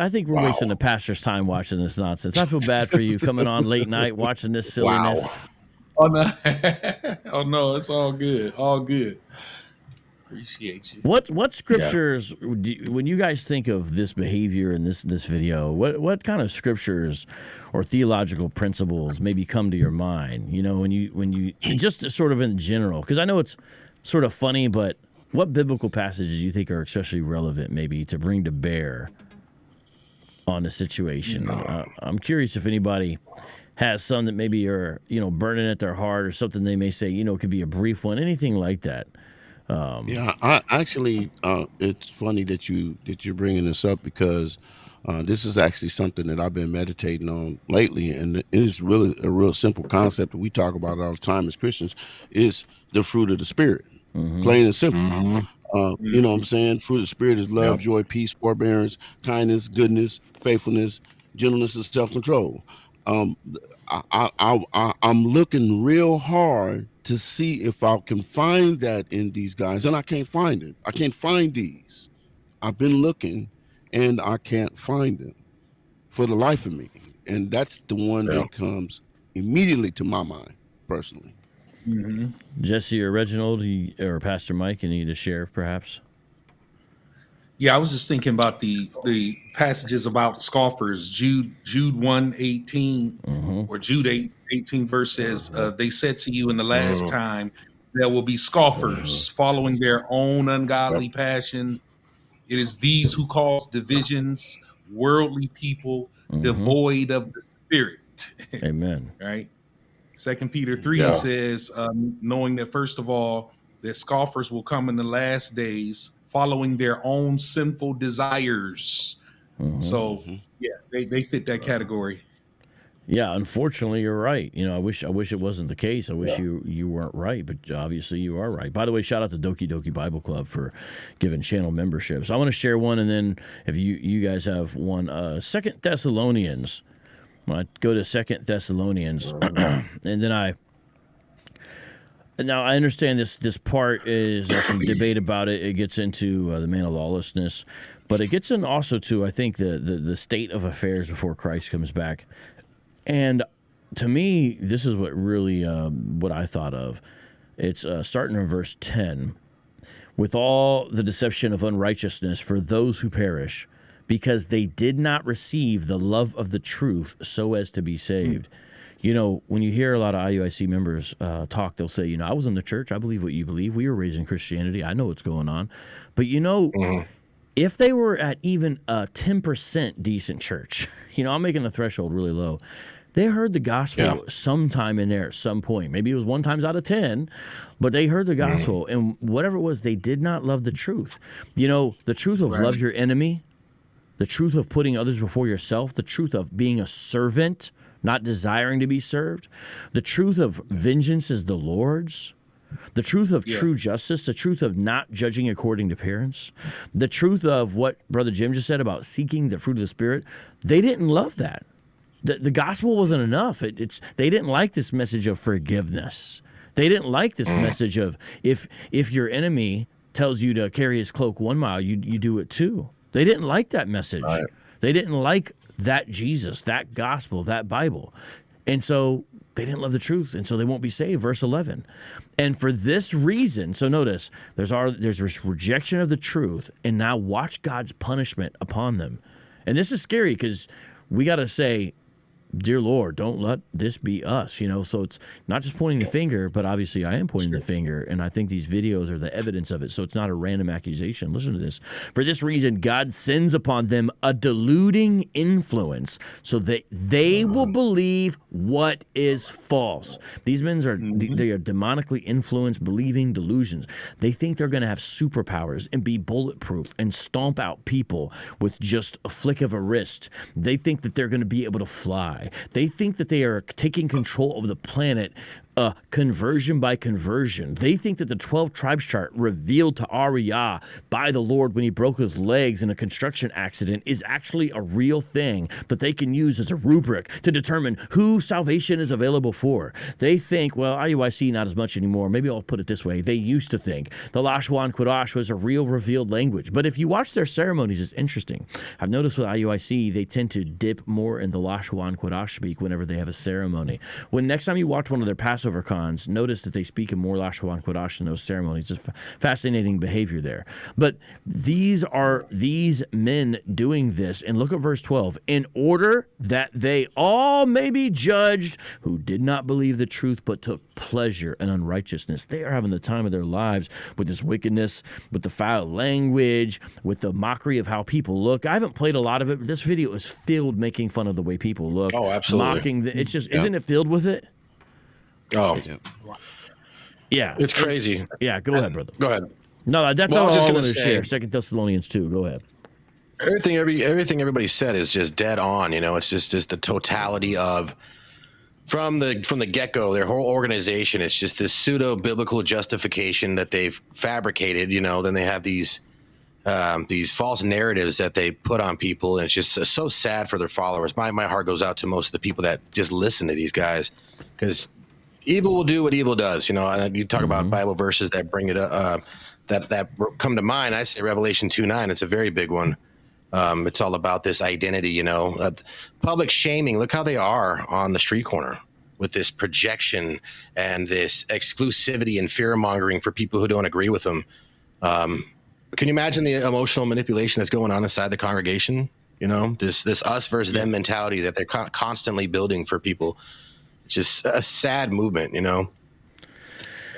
think we're wasting the pastor's time watching this nonsense. I feel bad for you coming on late night watching this silliness. Oh no, oh no, it's all good, all good. Appreciate you. What scriptures when you guys think of this behavior in this video? What kind of scriptures or theological principles maybe come to your mind? You know, when you just sort of in general, because I know it's sort of funny, but what biblical passages do you think are especially relevant, maybe to bring to bear on the situation? I'm curious if anybody has some that maybe are burning at their heart, or something they may say it could be a brief one, anything like that. I actually, it's funny that you're bringing this up, because this is actually something that I've been meditating on lately, and it is really a real simple concept that we talk about all the time as Christians, is the fruit of the Spirit. Plain and simple. You know what I'm saying? Fruit of the Spirit is love, joy, peace, forbearance, kindness, goodness, faithfulness, gentleness, and self-control. I'm looking real hard to see if I can find that in these guys, and I can't find it. I can't find these. I've been looking, and I can't find them for the life of me. And that's the one that comes immediately to my mind, personally. Jesse or Reginald or Pastor Mike, you need to share, perhaps. Yeah, I was just thinking about the passages about scoffers. Jude 1:18 or Jude 8:18 verse says, "They said to you in the last time, there will be scoffers following their own ungodly passions. It is these who cause divisions, worldly people, devoid of the Spirit." Amen. Right. 2 Peter 3 says, knowing that first of all, that scoffers will come in the last days, following their own sinful desires. So they fit that category. Yeah, unfortunately, you're right. I wish it wasn't the case. I wish you weren't right, but obviously you are right. By the way, shout out to Doki Doki Bible Club for giving channel memberships. I want to share one, and then if you guys have one, 2 Thessalonians. When I go to 2 Thessalonians, and then now I understand this part is there's some debate about it. It gets into the man of lawlessness, but it gets in also to, I think, the state of affairs before Christ comes back. And to me, this is what really what I thought of. It's starting in verse 10. With all the deception of unrighteousness for those who perish, because they did not receive the love of the truth so as to be saved. When you hear a lot of IUIC members talk, they'll say, I was in the church. I believe what you believe. We were raised in Christianity. I know what's going on. But, if they were at even a 10% decent church, I'm making the threshold really low. They heard the gospel sometime in there at some point. Maybe it was 1 time out of 10, but they heard the gospel. And whatever it was, they did not love the truth. The truth of love your enemy, the truth of putting others before yourself, the truth of being a servant, not desiring to be served, the truth of vengeance is the Lord's, the truth of true justice, the truth of not judging according to appearance, the truth of what Brother Jim just said about seeking the fruit of the Spirit. They didn't love that. The gospel wasn't enough. They didn't like this message of forgiveness. They didn't like this message of if your enemy tells you to carry his cloak 1 mile, you do it too. They didn't like that message. Right. They didn't like that Jesus, that gospel, that Bible. And so they didn't love the truth, and so they won't be saved. Verse 11. And for this reason, so notice, there's this rejection of the truth, and now watch God's punishment upon them. And this is scary because we got to say, dear Lord, don't let this be us, so it's not just pointing the finger, but obviously I am pointing the finger, and I think these videos are the evidence of it, so it's not a random accusation. Listen to this. For this reason, God sends upon them a deluding influence so that they will believe what is false. These men are they are demonically influenced, believing delusions. They think they're going to have superpowers and be bulletproof and stomp out people with just a flick of a wrist. They think that they're going to be able to fly. They think that they are taking control of the planet conversion by conversion. They think that the 12 tribes chart revealed to Ariah by the Lord when he broke his legs in a construction accident is actually a real thing that they can use as a rubric to determine who salvation is available for. They think, well, IUIC not as much anymore. Maybe I'll put it this way. They used to think the Lashwan Kodash was a real revealed language. But if you watch their ceremonies, it's interesting. I've noticed with IUIC, they tend to dip more in the Lashwan Kodash speak whenever they have a ceremony. When next time you watch one of their Passover cons, notice that they speak in more Lashwan Kodash in those ceremonies. It's fascinating behavior there. But these men doing this, and look at verse 12, in order that they all may be judged who did not believe the truth but took pleasure in unrighteousness. They are having the time of their lives with this wickedness, with the foul language, with the mockery of how people look. I haven't played a lot of it, but this video is filled making fun of the way people look. Oh, absolutely. Mocking it's just, isn't it filled with it? Oh, yeah, it's crazy. Yeah, go ahead, brother. Go ahead. No, that's Well, all I'm just I gonna wanted to say- share. 2 Thessalonians 2. Go ahead. Everything everybody said is just dead on. It's just the totality of from the get-go, their whole organization. It's just this pseudo biblical justification that they've fabricated. Then they have these false narratives that they put on people, and it's just so sad for their followers. My heart goes out to most of the people that just listen to these guys, because evil will do what evil does. And you talk about Bible verses that bring it up, that come to mind. I say Revelation 2:9. It's a very big one. It's all about this identity, public shaming. Look how they are on the street corner with this projection and this exclusivity and fear mongering for people who don't agree with them. Can you imagine the emotional manipulation that's going on inside the congregation? This us versus them mentality that they're constantly building for people. It's just a sad movement,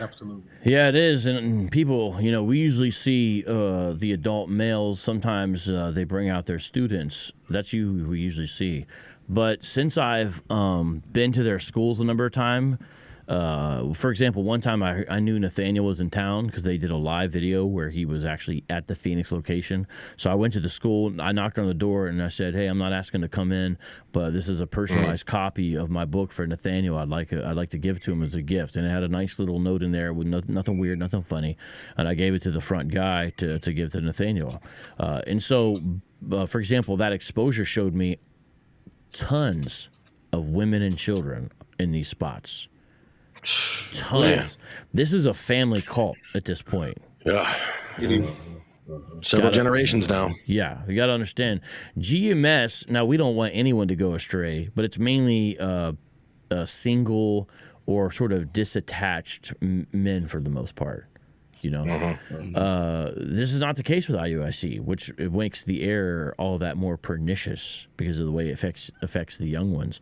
Absolutely. Yeah, it is. And people, we usually see the adult males. Sometimes they bring out their students. That's who we usually see. But since I've been to their schools a number of times, for example, one time I knew Nathaniel was in town because they did a live video where he was actually at the Phoenix location. So I went to the school, I knocked on the door, and I said, hey, I'm not asking to come in, but this is a personalized copy of my book for Nathaniel. I'd like to give it to him as a gift. And it had a nice little note in there with nothing weird, nothing funny. And I gave it to the front guy to give to Nathaniel. And so, for example, that exposure showed me tons of women and children in these spots. Tons. Man. This is a family cult at this point. Yeah. Several generations now. Yeah, you got to understand. GMS, now we don't want anyone to go astray, but it's mainly single or sort of disattached men for the most part. This is not the case with IUIC, which it makes the error all that more pernicious because of the way it affects the young ones.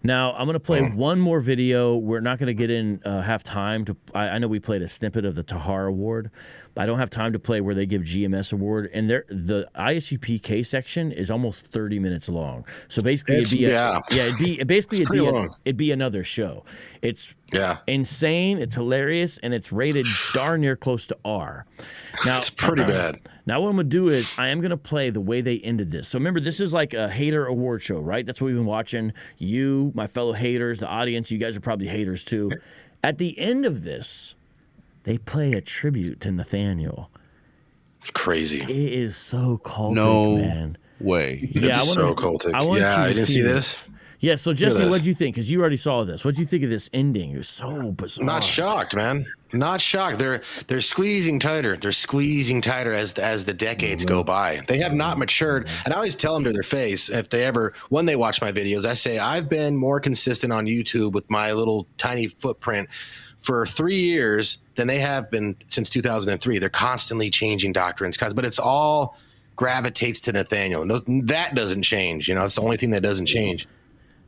Now, I'm going to play one more video. We're not going to get in, have time to. I know we played a snippet of the Tahar Award, but I don't have time to play where they give GMS Award. And the ISUPK section is almost 30 minutes long. So basically, it'd be another show. It's insane. It's hilarious, and it's rated darn near close to R. Now, it's pretty bad. Now, what I'm going to do is I am going to play the way they ended this. So remember, this is like a hater award show, right? That's what we've been watching. You, my fellow haters, the audience, you guys are probably haters too. At the end of this, they play a tribute to Nathaniel. It's crazy. It is so cultic, man. Way. Yeah, it's so cultic. I didn't see this. Yeah, so Jesse, what'd you think? Because you already saw this. What'd you think of this ending? It was so bizarre. Not shocked, man. Not shocked. They're squeezing tighter. They're squeezing tighter as the decades go by. They have not matured. And I always tell them to their face, when they watch my videos, I say, I've been more consistent on YouTube with my little tiny footprint for 3 years than they have been since 2003. They're constantly changing doctrines, but it's all gravitates to Nathaniel. No, that doesn't change. It's the only thing that doesn't change.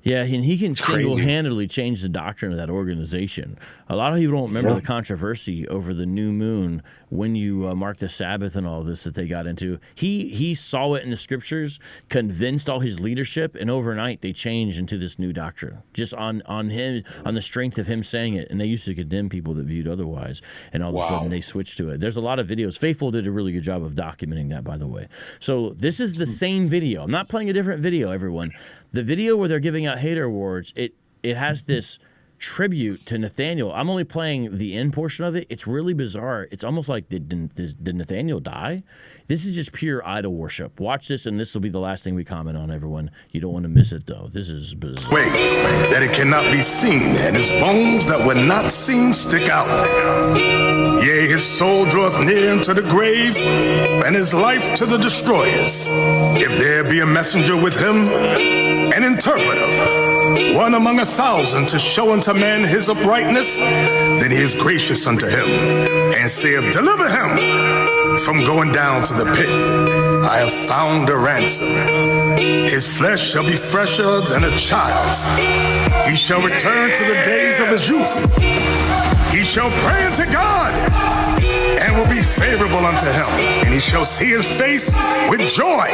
Yeah, and he can single-handedly change the doctrine of that organization. A lot of people don't remember the controversy over the new moon when you mark the Sabbath and all this that they got into. He saw it in the scriptures, convinced all his leadership, and overnight they changed into this new doctrine just on him, on the strength of him saying it. And they used to condemn people that viewed otherwise, and all of a sudden they switched to it. There's a lot of videos. Faithful did a really good job of documenting that, by the way. So this is the same video. I'm not playing a different video, everyone. The video where they're giving out hater awards, it has this tribute to Nathaniel. I'm only playing the end portion of it. It's really bizarre. It's almost like, did Nathaniel die? This is just pure idol worship. Watch this, and this will be the last thing we comment on, everyone. You don't want to miss it, though. This is bizarre. Wait, that it cannot be seen, and his bones that were not seen stick out. Yea, his soul draweth near unto the grave, and his life to the destroyers. If there be a messenger with him, an interpreter, one among 1,000 to show unto man his uprightness, then he is gracious unto him, and saith, deliver him from going down to the pit. I have found a ransom. His flesh shall be fresher than a child's. He shall return to the days of his youth. He shall pray unto God, and will be favorable unto him. And he shall see his face with joy,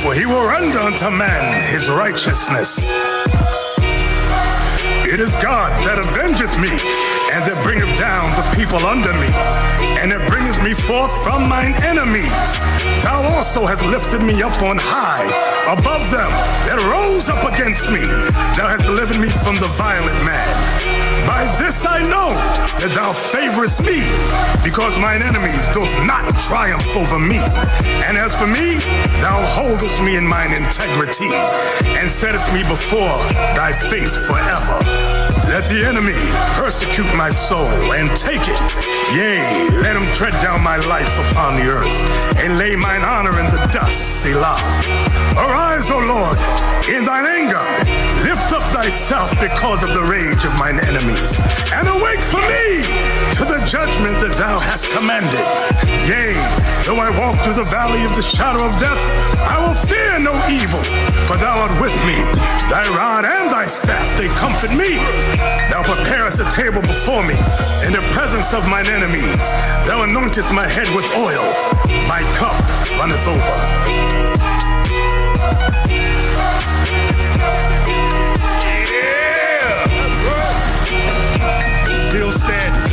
for he will render unto man his righteousness. It is God that avengeth me, and that bringeth down the people under me, and that bringeth me forth from mine enemies. Thou also hast lifted me up on high, above them that rose up against me. Thou hast delivered me from the violent man. By this I know that thou favorest me, because mine enemies doth not triumph over me. And as for me, thou holdest me in mine integrity, and settest me before thy face forever. Let the enemy persecute my soul and take it. Yea, let him tread down my life upon the earth, and lay mine honor in the dust, Selah. Arise, O Lord, in thine anger. Lift up thyself because of the rage of mine enemies, and awake for me to the judgment that thou hast commanded. Yea, though I walk through the valley of the shadow of death, I will fear no evil, for thou art with me. Thy rod and thy staff, they comfort me. Thou preparest a table before me in the presence of mine enemies. Thou anointest my head with oil. My cup runneth over. Still standing.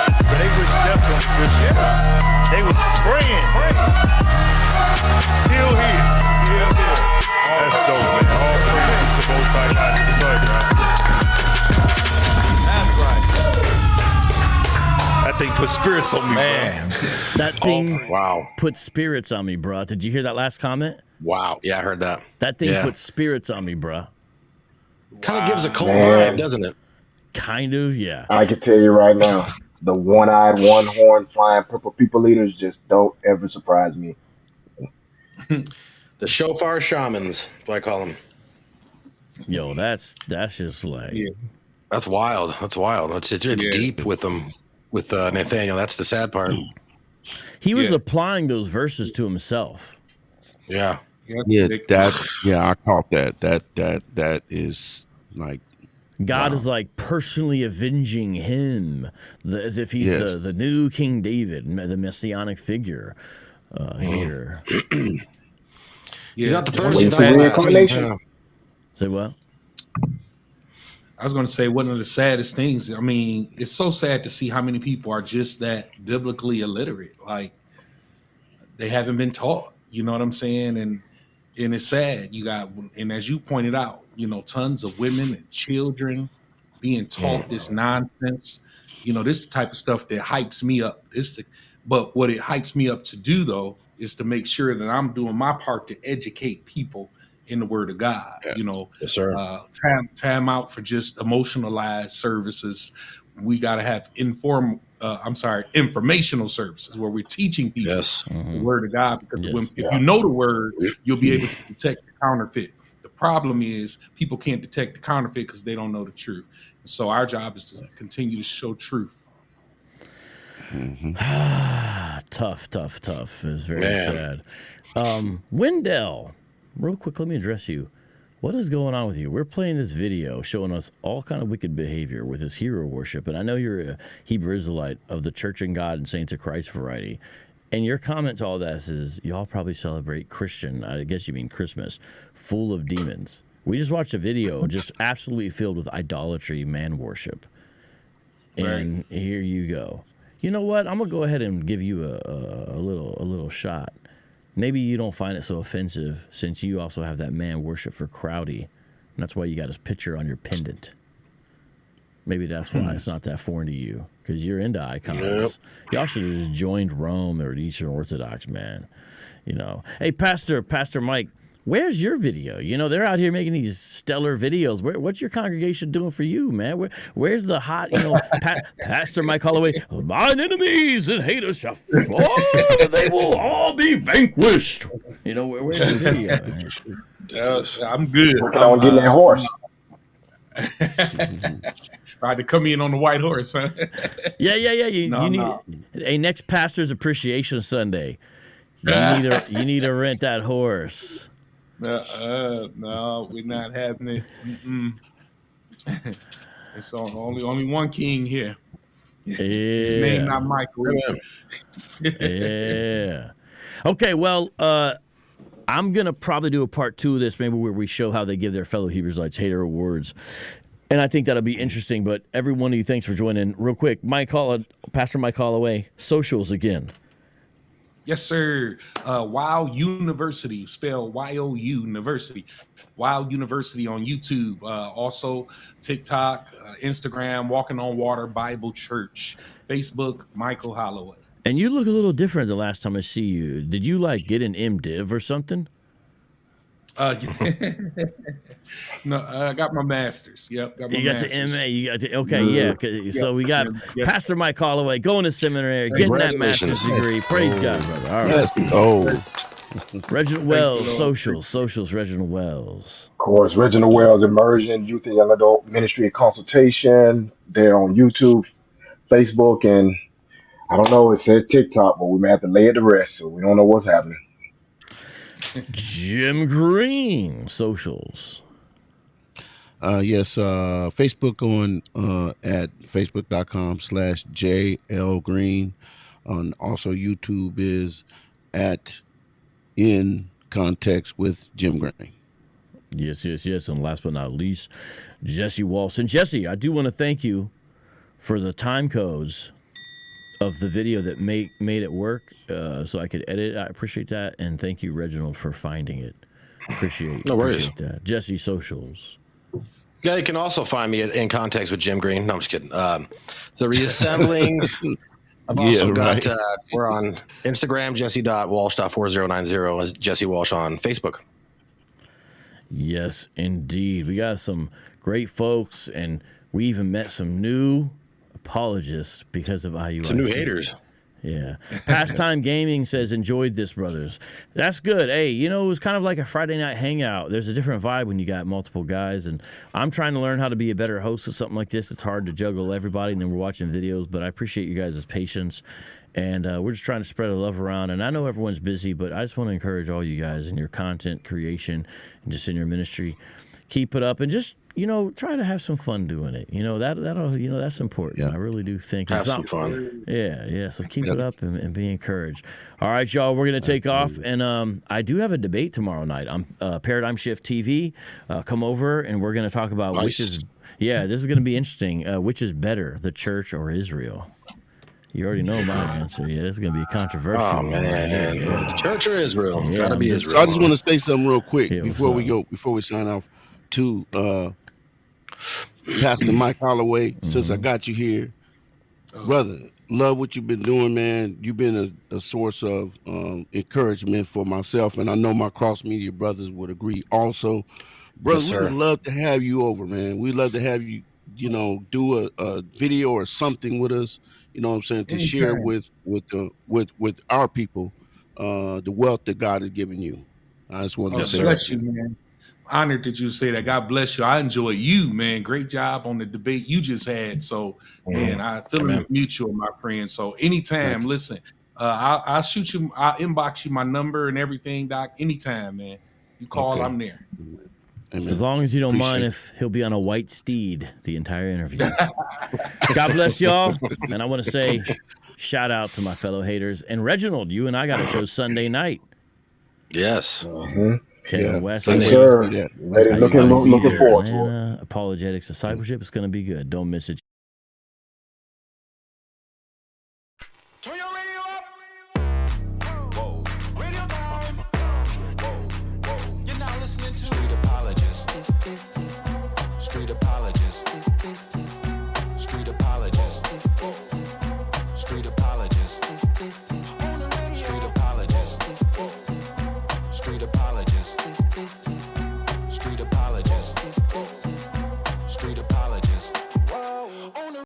But they was death on good shit. They was praying. Still here. That's dope, man. All praises to both sides of the sun, bro. That's right. That thing put spirits on me, man. That thing put spirits on me, bro. Did you hear that last comment? Wow. Yeah, I heard that. That thing put spirits on me, bro. Kind of gives a cold vibe, doesn't it? Kind of, yeah. I can tell you right now, the one-eyed, one-horn, flying purple people eaters just don't ever surprise me. The shofar shamans, what I call them. Yo, that's just like that's wild. That's wild. It's deep with them, with Nathaniel. That's the sad part. He was applying those verses to himself. Yeah. I caught that. That is like God is like personally avenging him, as if he's the new King David, the messianic figure here. He's not the first. He's not the last. Say what? I was going to say one of the saddest things. I mean, it's so sad to see how many people are just that biblically illiterate. Like they haven't been taught. You know what I'm saying? And it's sad. You got, and as you pointed out, you know, tons of women and children being taught this nonsense. You know, this is the type of stuff that hypes me up. But what it hypes me up to do, though, is to make sure that I'm doing my part to educate people in the Word of God. You know, yes, sir. Time out for just emotionalized services. We got to have informational services where we're teaching people the Word of God. Because if you know the Word, you'll be able to detect the counterfeit. The problem is people can't detect the counterfeit because they don't know the truth. So our job is to continue to show truth. Tough. It's very sad. Wendell, real quick, let me address you. What is going on with you? We're playing this video showing us all kind of wicked behavior with this hero worship, and I know you're a Hebrew Israelite of the Church and God and Saints of Christ variety, and your comment to all that is y'all probably celebrate Christian, I guess you mean Christmas, full of demons. We just watched a video just absolutely filled with idolatry, man worship, and here you go. You know what? I'm gonna go ahead and give you a little shot. Maybe you don't find it so offensive since you also have that man worship for Crowdy. And that's why you got his picture on your pendant. Maybe that's why it's not that foreign to you, because you're into icons. Yep. Y'all should have just joined Rome or Eastern Orthodox, man. You know. Hey, Pastor Mike, where's your video? You know, they're out here making these stellar videos. What's your congregation doing for you, man? Where's the hot, Pastor Mike Holloway, mine enemies and haters shall fall, they will all be vanquished. You know, where's the video? I'm good. Working on getting that horse. Tried to come in on the white horse, huh? Yeah. You need a next Pastor's Appreciation Sunday. You need to rent that horse. No, we're not having it. It's only one king here. Yeah. His name not Michael. Yeah. Okay, well, I'm going to probably do a part 2 of this, maybe where we show how they give their fellow Hebrews hater awards. And I think that'll be interesting. But every one of you, thanks for joining. Real quick, Pastor Mike Holloway, socials again. Yes, sir. Wow University, spelled Y-O-U University. Wow University on YouTube. Also TikTok, Instagram, Walking on Water Bible Church. Facebook, Michael Holloway. And you look a little different the last time I see you. Did you get an MDiv or something? No, I got my master's. Yep, got my you got master's. the MA. You got the yeah. So we got Pastor Mike Holloway going to seminary, getting that master's degree. Praise God, brother. All right. Let's go. Reginald Wells, socials. Reginald Wells. Of course, Reginald Wells Immersion, Youth and Young Adult Ministry Consultation. They're on YouTube, Facebook, and I don't know. It said TikTok, but we may have to lay it to rest, so we don't know what's happening. Jim Green, socials. Yes, Facebook on at facebook.com/JLGreen. Also YouTube is at In Context with Jim Green. Yes. And last but not least, Jesse Walsh. And Jesse, I do want to thank you for the time codes of the video that made it work so I could edit. I appreciate that. And thank you, Reginald, for finding it. Appreciate that. Jesse, socials. Yeah, you can also find me In Context with Jim Green. No, I'm just kidding. The Reassembling. I've also got, we're on Instagram, jesse.walsh.4090, Jesse Walsh on Facebook. Yes, indeed. We got some great folks, and we even met some new apologists because of IUIC. Some new haters. Yeah. Pastime Gaming says, enjoyed this, brothers. That's good. Hey, it was kind of like a Friday night hangout. There's a different vibe when you got multiple guys, and I'm trying to learn how to be a better host of something like this. It's hard to juggle everybody, and then we're watching videos, but I appreciate you guys' patience, and we're just trying to spread the love around, and I know everyone's busy, but I just want to encourage all you guys in your content creation and just in your ministry. Keep it up, and just try to have some fun doing it. That's important. Yeah. I really do think have some fun. Yeah. So keep it up and be encouraged. All right, y'all, we're gonna take off, and I do have a debate tomorrow night on Paradigm Shift TV. Come over, and we're gonna talk about which is. Yeah, this is gonna be interesting. Which is better, the church or Israel? You already know my answer. Yeah, this is gonna be controversial. Oh man, yeah. Church or Israel? Yeah, Gotta be Israel. So I just want to say something real quick before we sign off. To Pastor Mike Holloway, since I got you here, brother, love what you've been doing, man. You've been a source of encouragement for myself, and I know my cross-media brothers would agree also. Brother, we would love to have you over, man. We'd love to have you, do a video or something with us, you know what I'm saying, to share with our people the wealth that God has given you. I just want to say bless you, man. Honored that you say that. God bless you. I enjoy you, man. Great job on the debate you just had. So, man, I feel it's mutual, my friend. So anytime, listen, I'll shoot you. I'll inbox you my number and everything, Doc. Anytime, man. You call, I'm there. As long as you don't mind if he'll be on a white steed the entire interview. God bless y'all. And I want to say shout out to my fellow haters. And Reginald, you and I got a show Sunday night. Yes. Ken West. Yes, sir. Looking forward to it. Apologetics Discipleship. It's going to be good. Don't miss it. Street Apologist. Street Apologist. Street Apologist. Street Apologist. Street Apologist. Street Apologist. Street Apologist.